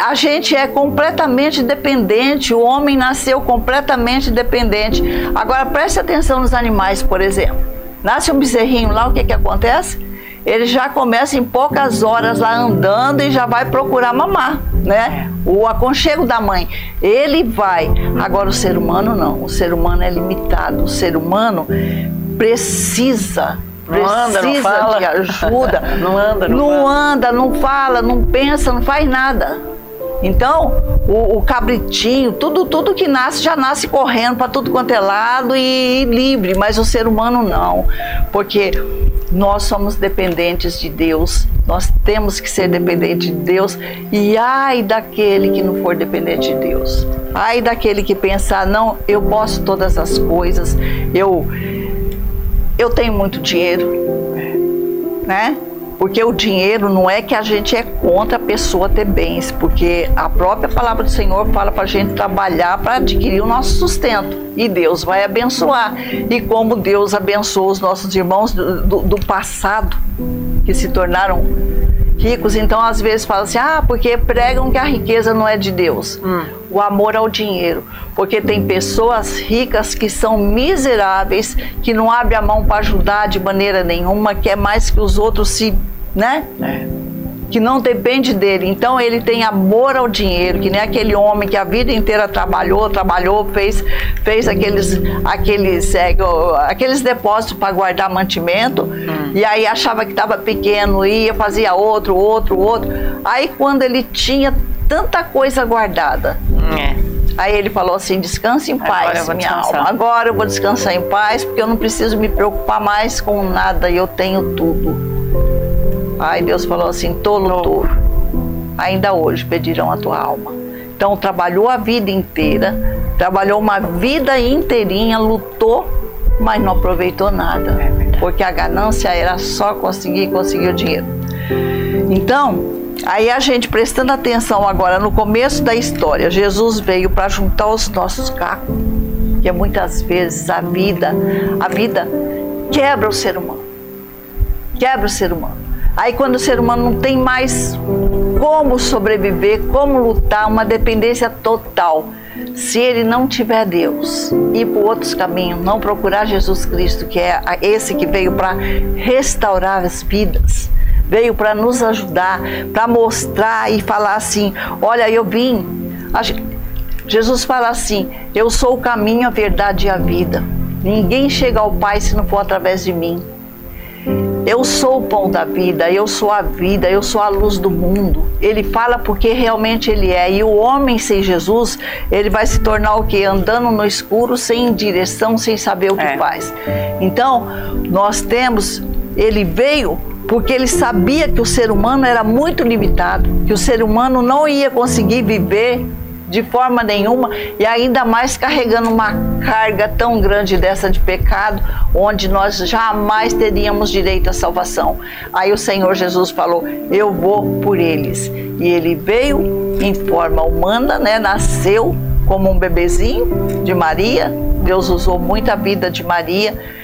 [SPEAKER 4] A gente é completamente dependente, o homem nasceu completamente dependente. Agora preste atenção nos animais, por exemplo. Nasce um bezerrinho lá, o que acontece? Ele já começa em poucas horas lá andando e já vai procurar mamar, né? O aconchego da mãe, ele vai. Agora o ser humano não, o ser humano é limitado, o ser humano precisa de ajuda. Não anda, não fala, não pensa, não faz nada. Então, o cabritinho, tudo que nasce, já nasce correndo para tudo quanto é lado e livre, mas o ser humano não, porque nós somos dependentes de Deus, nós temos que ser dependentes de Deus, e ai daquele que não for dependente de Deus, ai daquele que pensar, não, eu posso todas as coisas, eu tenho muito dinheiro, né? Porque o dinheiro não é que a gente é contra a pessoa ter bens, porque a própria palavra do Senhor fala para a gente trabalhar para adquirir o nosso sustento. E Deus vai abençoar. E como Deus abençoou os nossos irmãos do passado, que se tornaram ricos, então às vezes falam assim, porque pregam que a riqueza não é de Deus. O amor ao dinheiro. Porque tem pessoas ricas que são miseráveis, que não abrem a mão para ajudar de maneira nenhuma, que é mais que os outros né? Que não depende dele. Então ele tem amor ao dinheiro, que nem aquele homem que a vida inteira trabalhou, fez aqueles depósitos para guardar mantimento, e aí achava que estava pequeno, fazia outro. Aí quando ele tinha tanta coisa guardada, aí ele falou assim, descanse em paz, minha alma. Agora eu vou descansar em paz, porque eu não preciso me preocupar mais com nada, eu tenho tudo. Aí Deus falou assim, tolo, ainda hoje pedirão a tua alma. Então trabalhou a vida inteira, trabalhou uma vida inteirinha, lutou, mas não aproveitou nada, porque a ganância era só conseguir o dinheiro. Então, aí a gente prestando atenção agora no começo da história, Jesus veio para juntar os nossos cacos, porque muitas vezes a vida quebra o ser humano. Aí quando o ser humano não tem mais como sobreviver, como lutar, uma dependência total, se ele não tiver Deus, ir por outros caminhos, não procurar Jesus Cristo, que é esse que veio para restaurar as vidas, veio para nos ajudar, para mostrar e falar assim, olha, eu vim. Jesus fala assim, eu sou o caminho, a verdade e a vida. Ninguém chega ao Pai se não for através de mim. Eu sou o pão da vida, eu sou a vida, eu sou a luz do mundo. Ele fala porque realmente ele é. E o homem sem Jesus, ele vai se tornar o quê? Andando no escuro, sem direção, sem saber o que faz. Então, ele veio porque ele sabia que o ser humano era muito limitado, que o ser humano não ia conseguir viver de forma nenhuma, e ainda mais carregando uma carga tão grande dessa de pecado, onde nós jamais teríamos direito à salvação. Aí o Senhor Jesus falou, eu vou por eles. E ele veio em forma humana, né? Nasceu como um bebezinho de Maria. Deus usou muito a vida de Maria,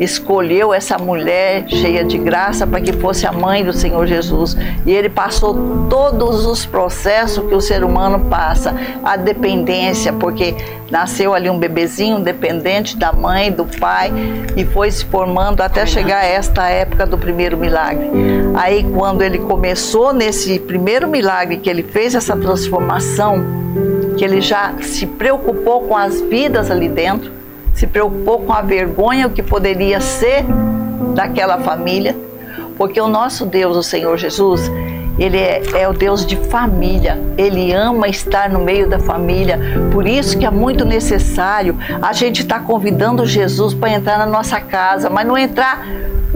[SPEAKER 4] escolheu essa mulher cheia de graça para que fosse a mãe do Senhor Jesus, e ele passou todos os processos que o ser humano passa, a dependência, porque nasceu ali um bebezinho dependente da mãe, do pai, e foi se formando até chegar a esta época do primeiro milagre. Aí quando ele começou nesse primeiro milagre, que ele fez essa transformação, que ele já se preocupou com as vidas ali dentro, se preocupou com a vergonha, o que poderia ser daquela família, porque o nosso Deus, o Senhor Jesus, ele é o Deus de família, ele ama estar no meio da família, por isso que é muito necessário a gente estar convidando Jesus para entrar na nossa casa, mas não entrar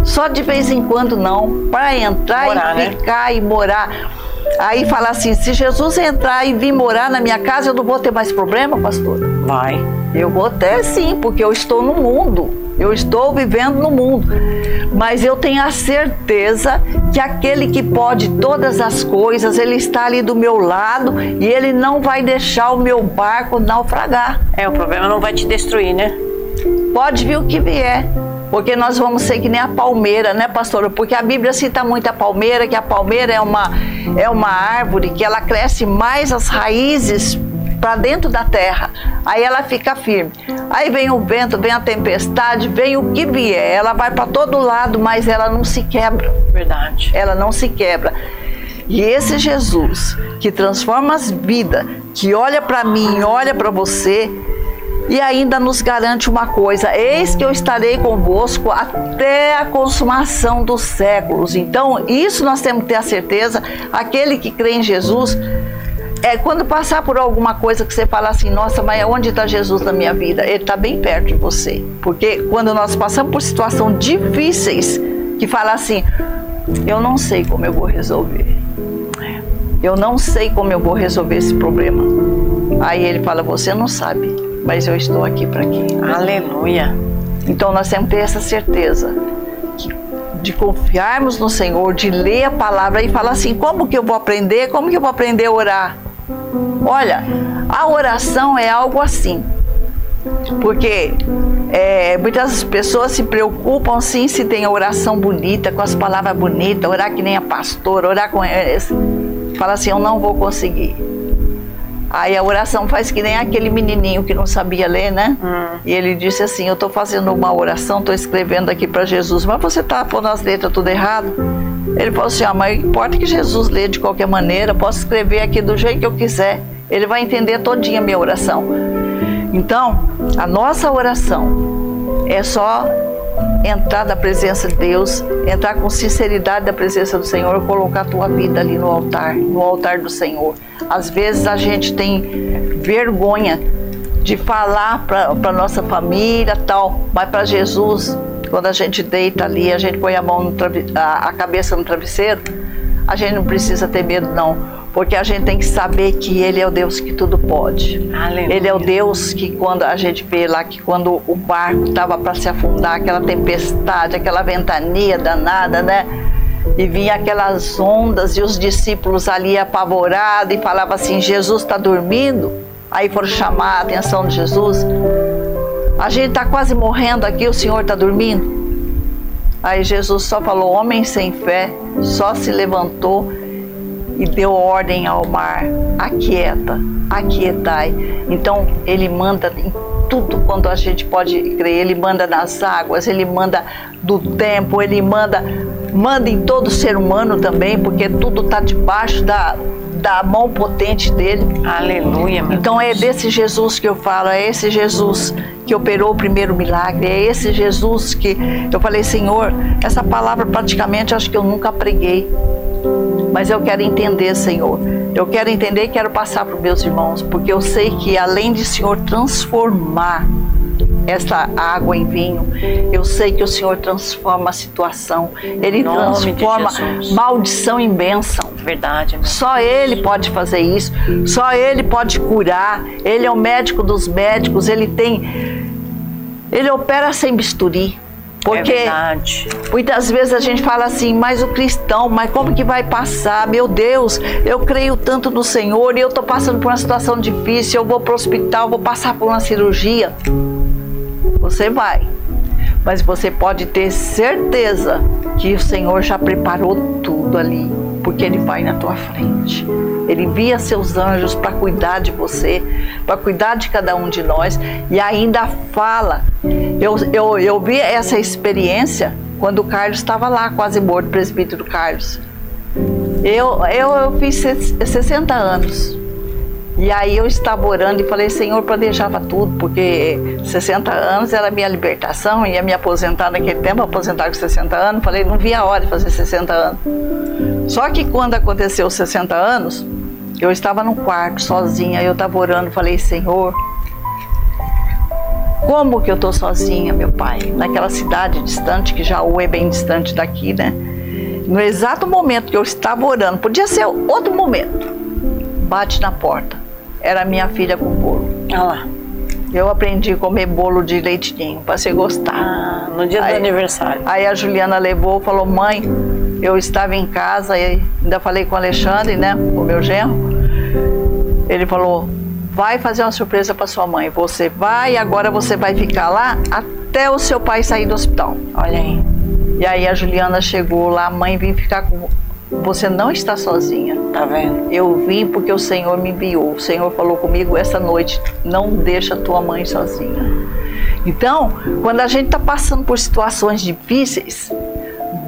[SPEAKER 4] só de vez em quando não, para entrar e ficar e morar. Aí fala assim, se Jesus entrar e vir morar na minha casa, eu não vou ter mais problema, pastora?
[SPEAKER 2] Vai.
[SPEAKER 4] Eu vou ter sim, porque eu estou no mundo, eu estou vivendo no mundo, mas eu tenho a certeza que aquele que pode todas as coisas, Ele está ali do meu lado e Ele não vai deixar o meu barco naufragar.
[SPEAKER 2] O problema não vai te destruir, né?
[SPEAKER 4] Pode vir o que vier, porque nós vamos ser que nem a palmeira, né, pastora? Porque a Bíblia cita muito a palmeira, que a palmeira é uma árvore que ela cresce mais as raízes para dentro da terra, aí ela fica firme. Aí vem o vento, vem a tempestade, vem o que vier, ela vai para todo lado, mas ela não se quebra.
[SPEAKER 2] Verdade.
[SPEAKER 4] Ela não se quebra. E esse Jesus que transforma as vidas, que olha para mim, olha para você, e ainda nos garante uma coisa: eis que eu estarei convosco até a consumação dos séculos. Então, isso nós temos que ter a certeza. Aquele que crê em Jesus, quando passar por alguma coisa que você fala assim, nossa, mas onde está Jesus na minha vida? Ele está bem perto de você. Porque quando nós passamos por situações difíceis, que fala assim, eu não sei como eu vou resolver. Eu não sei como eu vou resolver esse problema. Aí ele fala, você não sabe, mas eu estou aqui para quê?
[SPEAKER 2] Aleluia.
[SPEAKER 4] Então nós temos que ter essa certeza de confiarmos no Senhor, de ler a palavra e falar assim, como que eu vou aprender? Como que eu vou aprender a orar? Olha, a oração é algo assim, porque muitas pessoas se preocupam sim se tem a oração bonita, com as palavras bonitas, orar que nem a pastora, orar com fala assim, eu não vou conseguir. Aí a oração faz que nem aquele menininho que não sabia ler, né? E ele disse assim, eu estou fazendo uma oração, estou escrevendo aqui para Jesus, mas você está pondo as letras tudo errado? Ele falou assim, mas importa que Jesus lê de qualquer maneira, posso escrever aqui do jeito que eu quiser, ele vai entender todinha a minha oração. Então, a nossa oração é só entrar da presença de Deus, entrar com sinceridade da presença do Senhor, colocar a tua vida ali no altar do Senhor. Às vezes a gente tem vergonha de falar para nossa família tal, mas para Jesus, quando a gente deita ali, a gente põe a mão a cabeça no travesseiro, a gente não precisa ter medo não, porque a gente tem que saber que Ele é o Deus que tudo pode. Aleluia. Ele é o Deus que quando a gente vê lá que quando o barco estava para se afundar, aquela tempestade, aquela ventania danada, né? E vinha aquelas ondas e os discípulos ali apavorados e falavam assim, Jesus está dormindo? Aí foram chamar a atenção de Jesus. A gente está quase morrendo aqui, o Senhor está dormindo? Aí Jesus só falou, homem sem fé, só se levantou e deu ordem ao mar, aquieta, aquietai. Então Ele manda em tudo quando a gente pode crer, Ele manda nas águas, Ele manda do tempo, Ele manda em todo ser humano também, porque tudo está debaixo da mão potente dele.
[SPEAKER 2] Aleluia, meu
[SPEAKER 4] Então
[SPEAKER 2] Deus.
[SPEAKER 4] É desse Jesus que eu falo, é esse Jesus que operou o primeiro milagre, é esse Jesus que eu falei, Senhor, essa palavra praticamente acho que eu nunca preguei, mas eu quero entender, Senhor, eu quero entender e quero passar para os meus irmãos, porque eu sei que além de Senhor transformar essa água em vinho, eu sei que o Senhor transforma a situação, Ele transforma maldição em bênção.
[SPEAKER 2] Verdade, né?
[SPEAKER 4] Só Ele pode fazer isso, só Ele pode curar, Ele é o médico dos médicos, Ele opera sem bisturi. Porque muitas vezes a gente fala assim, mas o cristão, mas como que vai passar? Meu Deus, eu creio tanto no Senhor e eu estou passando por uma situação difícil, eu vou para o hospital, vou passar por uma cirurgia. Você vai, mas você pode ter certeza que o Senhor já preparou tudo ali, porque Ele vai na tua frente. Ele envia seus anjos para cuidar de você, para cuidar de cada um de nós, e ainda fala. Eu vi essa experiência quando o Carlos estava lá, quase morto, o presbítero Carlos. Eu fiz 60 anos. E aí eu estava orando e falei, Senhor, planejava tudo, porque 60 anos era a minha libertação, ia me aposentar naquele tempo, aposentar com 60 anos, falei, não via a hora de fazer 60 anos. Só que quando aconteceu os 60 anos, eu estava no quarto, sozinha, eu estava orando, falei, Senhor, como que eu estou sozinha, meu Pai, naquela cidade distante, que Jaú é bem distante daqui, né? No exato momento que eu estava orando, podia ser outro momento, bate na porta. Era minha filha com bolo.
[SPEAKER 2] Olha lá.
[SPEAKER 4] Eu aprendi a comer bolo de leite ninho, para você gostar.
[SPEAKER 2] No dia do aniversário.
[SPEAKER 4] Aí a Juliana levou e falou, mãe, eu estava em casa e ainda falei com o Alexandre, né, o meu genro. Ele falou, vai fazer uma surpresa para sua mãe. Você vai, agora você vai ficar lá até o seu pai sair do hospital.
[SPEAKER 2] Olha aí.
[SPEAKER 4] E aí a Juliana chegou lá, mãe, vim ficar com... Você não está sozinha.
[SPEAKER 2] Tá vendo?
[SPEAKER 4] Eu vim porque o Senhor me enviou. O Senhor falou comigo essa noite, não deixa tua mãe sozinha. Então, quando a gente está passando por situações difíceis,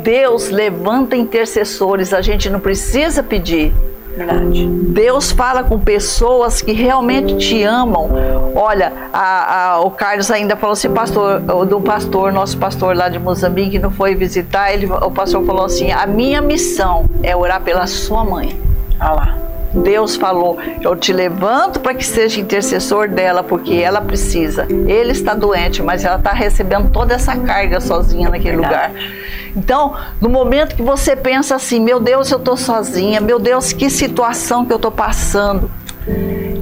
[SPEAKER 4] Deus levanta intercessores, a gente não precisa pedir.
[SPEAKER 2] Verdade.
[SPEAKER 4] Deus fala com pessoas que realmente te amam. Olha, o Carlos ainda falou assim, nosso pastor lá de Moçambique, não foi visitar, o pastor falou assim, a minha missão é orar pela sua mãe.
[SPEAKER 2] Olha lá.
[SPEAKER 4] Deus falou, eu te levanto para que seja intercessor dela, porque ela precisa. Ele está doente, mas ela está recebendo toda essa carga sozinha naquele lugar. Então, no momento que você pensa assim, meu Deus, eu estou sozinha, meu Deus, que situação que eu estou passando.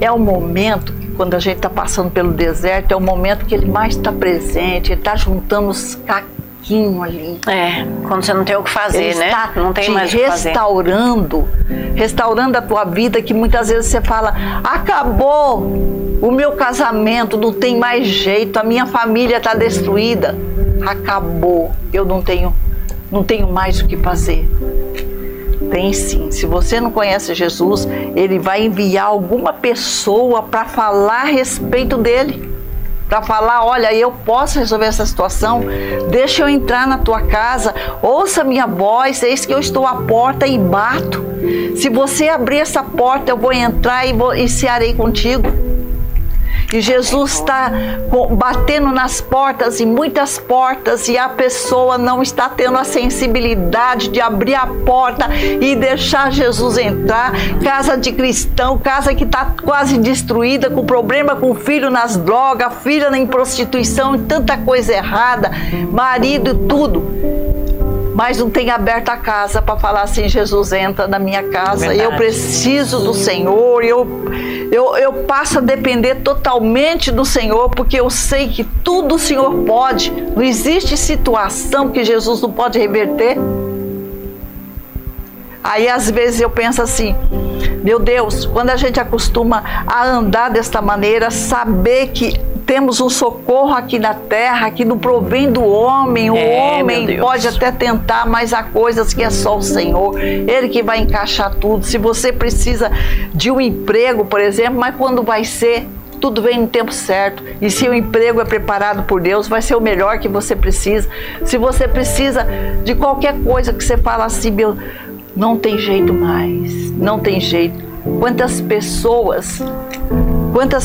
[SPEAKER 4] É o momento, quando a gente está passando pelo deserto, é o momento que ele mais está presente, ele está juntando os caquinhos ali.
[SPEAKER 2] Quando você não tem o que fazer,
[SPEAKER 4] ele está
[SPEAKER 2] não tem mais o que fazer.
[SPEAKER 4] Restaurando a tua vida, que muitas vezes você fala, acabou o meu casamento, não tem mais jeito, a minha família está destruída. Acabou, eu não tenho mais o que fazer. Tem sim. Se você não conhece Jesus, ele vai enviar alguma pessoa para falar a respeito dele. Para falar, olha, eu posso resolver essa situação, deixa eu entrar na tua casa, ouça minha voz, eis que eu estou à porta e bato. Se você abrir essa porta, eu vou entrar e cearei contigo. E Jesus está batendo nas portas, e muitas portas, e a pessoa não está tendo a sensibilidade de abrir a porta e deixar Jesus entrar. Casa de cristão, casa que está quase destruída, com problema com o filho nas drogas, filha em prostituição, e tanta coisa errada, marido e tudo. Mas não tem aberto a casa para falar assim, Jesus entra na minha casa, verdade. Eu preciso do Senhor, eu passo a depender totalmente do Senhor, porque eu sei que tudo o Senhor pode, não existe situação que Jesus não pode reverter. Aí às vezes eu penso assim, meu Deus, quando a gente acostuma a andar desta maneira, saber que temos um socorro aqui na terra, que não provém do homem, o homem pode até tentar, mas há coisas que é só o Senhor, Ele que vai encaixar tudo. Se você precisa de um emprego, por exemplo, mas quando vai ser, tudo vem no tempo certo. E se o emprego é preparado por Deus, vai ser o melhor que você precisa. Se você precisa de qualquer coisa que você fala assim, meu, não tem jeito mais, não tem jeito. Quantas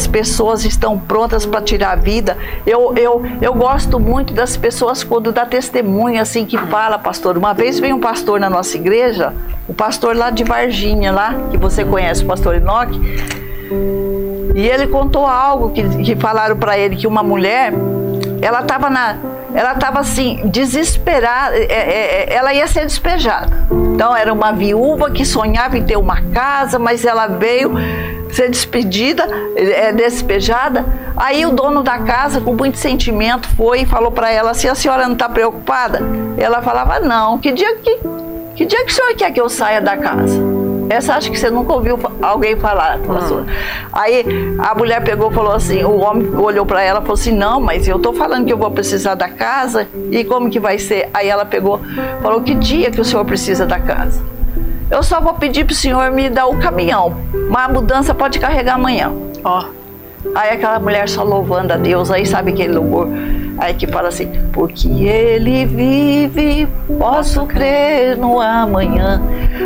[SPEAKER 4] pessoas estão prontas para tirar a vida. Eu gosto muito das pessoas quando dá testemunho, assim, que fala, pastor. Uma vez veio um pastor na nossa igreja, o pastor lá de Varginha, lá, que você conhece, o pastor Enoque, e ele contou algo que falaram para ele, que uma mulher, ela estava assim, desesperada, ela ia ser despejada. Então era uma viúva que sonhava em ter uma casa, mas ela veio ser despejada. Aí o dono da casa, com muito sentimento, foi e falou para ela assim, a senhora não está preocupada? Ela falava, não, que dia que o senhor quer que eu saia da casa? Essa acho que você nunca ouviu alguém falar, pastor. Aí a mulher pegou e falou assim, o homem olhou para ela e falou assim, não, mas eu estou falando que eu vou precisar da casa, e como que vai ser? Aí ela pegou, falou, que dia que o senhor precisa da casa? Eu só vou pedir para o senhor me dar o caminhão, mas a mudança pode carregar amanhã. Ó. Aí aquela mulher só louvando a Deus, aí sabe aquele louvor, aí que fala assim, porque Ele vive, posso crer no amanhã.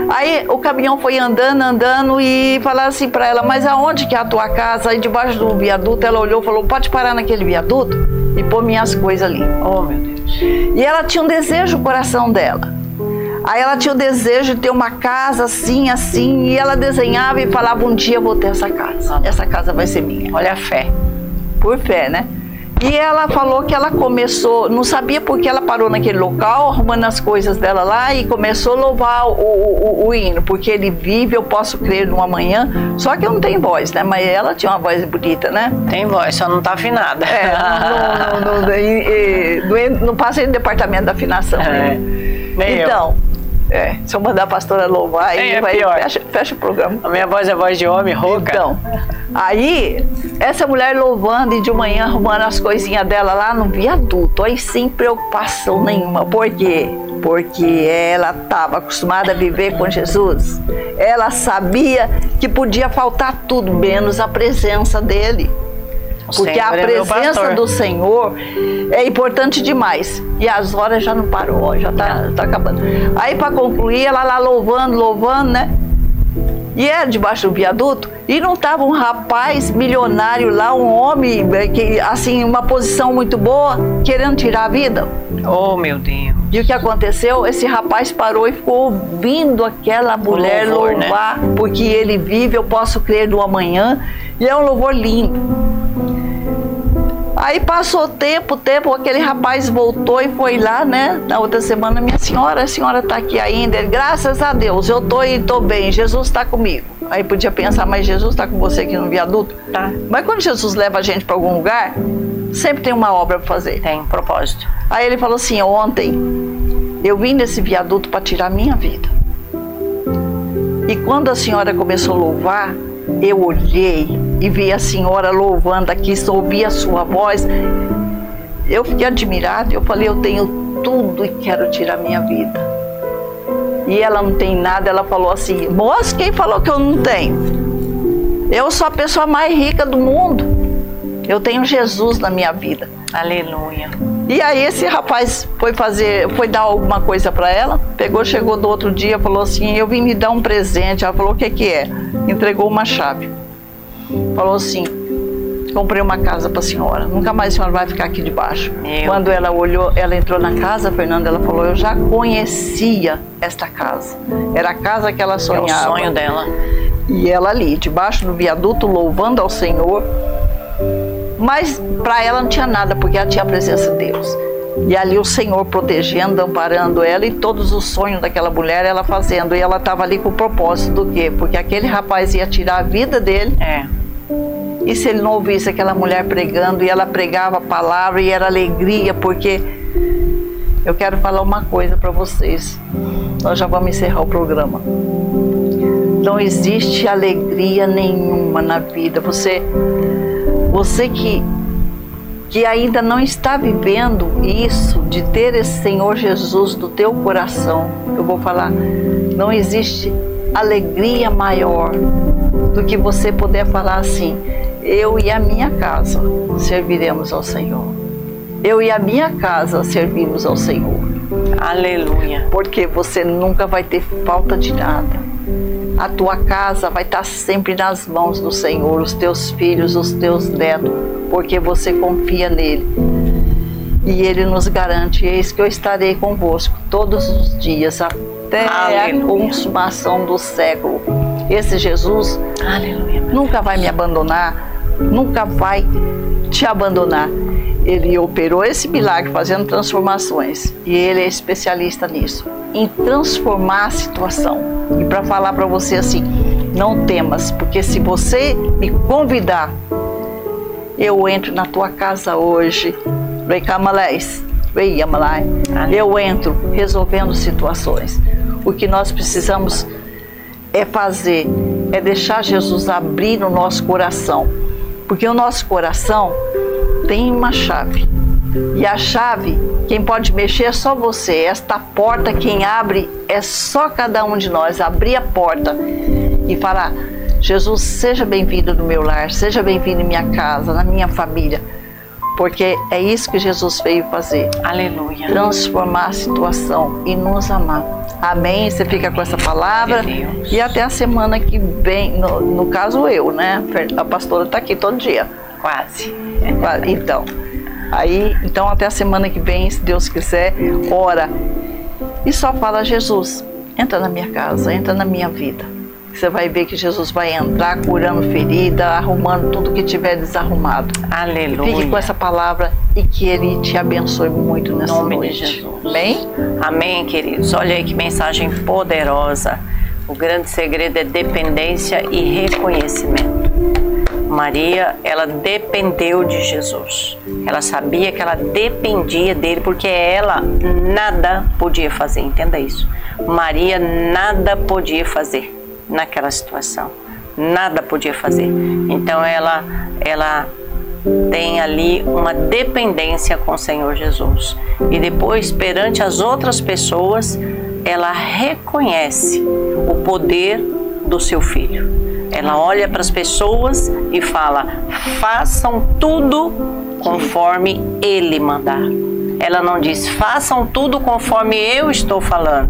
[SPEAKER 4] Aí o caminhão foi andando e falaram assim para ela, mas aonde que é a tua casa? Aí debaixo do viaduto, ela olhou e falou, pode parar naquele viaduto e pôr minhas coisas ali. Oh, meu Deus. E ela tinha um desejo no coração dela. Aí ela tinha o desejo de ter uma casa assim, assim, e ela desenhava e falava, um dia eu vou ter essa casa vai ser minha. Olha a fé, por fé, né? E ela falou que ela começou, não sabia porque ela parou naquele local, arrumando as coisas dela lá, e começou a louvar o hino, porque Ele vive, eu posso crer no amanhã. Só que eu não tenho voz, né? Mas ela tinha uma voz bonita, né?
[SPEAKER 2] Tem voz, só não tá afinada.
[SPEAKER 4] Não passa aí no departamento da afinação. Então, Se eu mandar a pastora louvar, aí fecha o programa.
[SPEAKER 2] A minha voz é voz de homem, rouca.
[SPEAKER 4] Então, aí, essa mulher louvando e de manhã arrumando as coisinhas dela lá no viaduto, aí sem preocupação nenhuma. Por quê? Porque ela estava acostumada a viver com Jesus. Ela sabia que podia faltar tudo, menos a presença dele. Porque a presença do Senhor é importante demais. E as horas já não parou, já tá acabando. Aí, para concluir, ela lá louvando, né? E era debaixo do viaduto, e não estava um rapaz milionário lá, um homem, que, assim, uma posição muito boa, querendo tirar a vida.
[SPEAKER 2] Oh, meu Deus.
[SPEAKER 4] E o que aconteceu? Esse rapaz parou e ficou ouvindo aquela mulher louvar, né? Porque ele vive, eu posso crer no amanhã, e é um louvor lindo. Aí passou tempo, aquele rapaz voltou e foi lá, né? Na outra semana, minha senhora, a senhora está aqui ainda? Ele, graças a Deus, eu estou bem, Jesus está comigo. Aí podia pensar, mas Jesus está com você aqui no viaduto? Tá. Mas quando Jesus leva a gente para algum lugar, sempre tem uma obra para fazer.
[SPEAKER 2] Tem, propósito.
[SPEAKER 4] Aí ele falou assim, ontem eu vim nesse viaduto para tirar minha vida. E quando a senhora começou a louvar, eu olhei e vi a senhora louvando aqui, ouvi a sua voz. Eu fiquei admirada, eu falei, eu tenho tudo e quero tirar minha vida. E ela não tem nada, ela falou assim, moça, quem falou que eu não tenho? Eu sou a pessoa mais rica do mundo. Eu tenho Jesus na minha vida.
[SPEAKER 2] Aleluia.
[SPEAKER 4] E aí esse rapaz foi dar alguma coisa para ela, chegou do outro dia, falou assim, eu vim me dar um presente. Ela falou, o que é? Entregou uma chave. Falou assim, comprei uma casa para a senhora, nunca mais a senhora vai ficar aqui debaixo. Quando ela olhou, ela entrou na casa, Fernanda, ela falou, eu já conhecia esta casa. Era a casa que ela sonhava.
[SPEAKER 2] É o sonho dela.
[SPEAKER 4] E ela ali, debaixo do viaduto, louvando ao Senhor. Mas para ela não tinha nada, porque ela tinha a presença de Deus. E ali o Senhor protegendo, amparando ela, e todos os sonhos daquela mulher ela fazendo. E ela estava ali com o propósito do quê? Porque aquele rapaz ia tirar a vida dele. E se ele não ouvisse aquela mulher pregando, e ela pregava a palavra, e era alegria, porque eu quero falar uma coisa para vocês. Nós já vamos encerrar o programa. Não existe alegria nenhuma na vida. Você que ainda não está vivendo isso, de ter esse Senhor Jesus do teu coração, eu vou falar, não existe alegria maior do que você poder falar assim, eu e a minha casa serviremos ao Senhor. Eu e a minha casa servimos ao Senhor.
[SPEAKER 2] Aleluia.
[SPEAKER 4] Porque você nunca vai ter falta de nada. A tua casa vai estar sempre nas mãos do Senhor, os teus filhos, os teus netos, porque você confia nele. E ele nos garante, eis que eu estarei convosco todos os dias, até a consumação do século. Esse Jesus nunca vai me abandonar, nunca vai te abandonar. Ele operou esse milagre fazendo transformações, e ele é especialista nisso, em transformar a situação. E para falar para você assim, não temas, porque se você me convidar, eu entro na tua casa hoje, eu entro resolvendo situações. O que nós precisamos é fazer, é deixar Jesus abrir no nosso coração, porque o nosso coração tem uma chave, e a chave, quem pode mexer é só você. Esta porta, quem abre é só cada um de nós. Abrir a porta e falar, Jesus, seja bem-vindo no meu lar, seja bem-vindo em minha casa, na minha família, porque é isso que Jesus veio fazer.
[SPEAKER 2] Aleluia.
[SPEAKER 4] Transformar a situação e nos amar. Amém? Você fica com essa palavra, e até a semana que vem, no caso eu, né? A pastora está aqui todo dia.
[SPEAKER 2] Quase.
[SPEAKER 4] Então até a semana que vem, se Deus quiser, ora e só fala, Jesus, entra na minha casa, entra na minha vida. Você vai ver que Jesus vai entrar curando ferida, arrumando tudo que tiver desarrumado.
[SPEAKER 2] Aleluia.
[SPEAKER 4] Fique com essa palavra e que Ele te abençoe muito nessa noite.
[SPEAKER 2] Em nome de Jesus.
[SPEAKER 4] Amém?
[SPEAKER 2] Amém, queridos. Olha aí que mensagem poderosa. O grande segredo é dependência e reconhecimento. Maria, ela dependeu de Jesus. Ela sabia que ela dependia dele, porque ela nada podia fazer, entenda isso. Maria nada podia fazer naquela situação. Nada podia fazer. Então ela tem ali uma dependência com o Senhor Jesus. E depois, perante as outras pessoas, ela reconhece o poder do seu filho. Ela olha para as pessoas e fala: façam tudo conforme Ele mandar. Ela não diz: façam tudo conforme eu estou falando.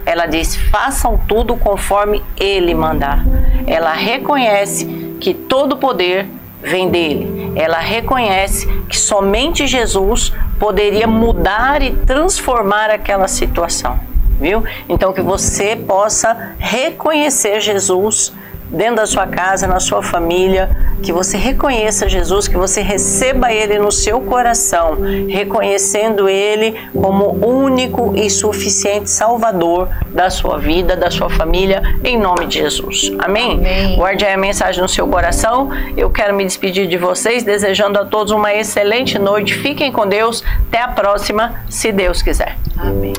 [SPEAKER 2] Ela diz: façam tudo conforme Ele mandar. Ela reconhece que todo poder vem dele. Ela reconhece que somente Jesus poderia mudar e transformar aquela situação, viu? Então que você possa reconhecer Jesus dentro da sua casa, na sua família, que você reconheça Jesus, que você receba Ele no seu coração, reconhecendo Ele como único e suficiente Salvador da sua vida, da sua família, em nome de Jesus. Amém?
[SPEAKER 4] Amém.
[SPEAKER 2] Guarde aí a mensagem no seu coração. Eu quero me despedir de vocês, desejando a todos uma excelente noite. Fiquem com Deus. Até a próxima, se Deus quiser.
[SPEAKER 4] Amém.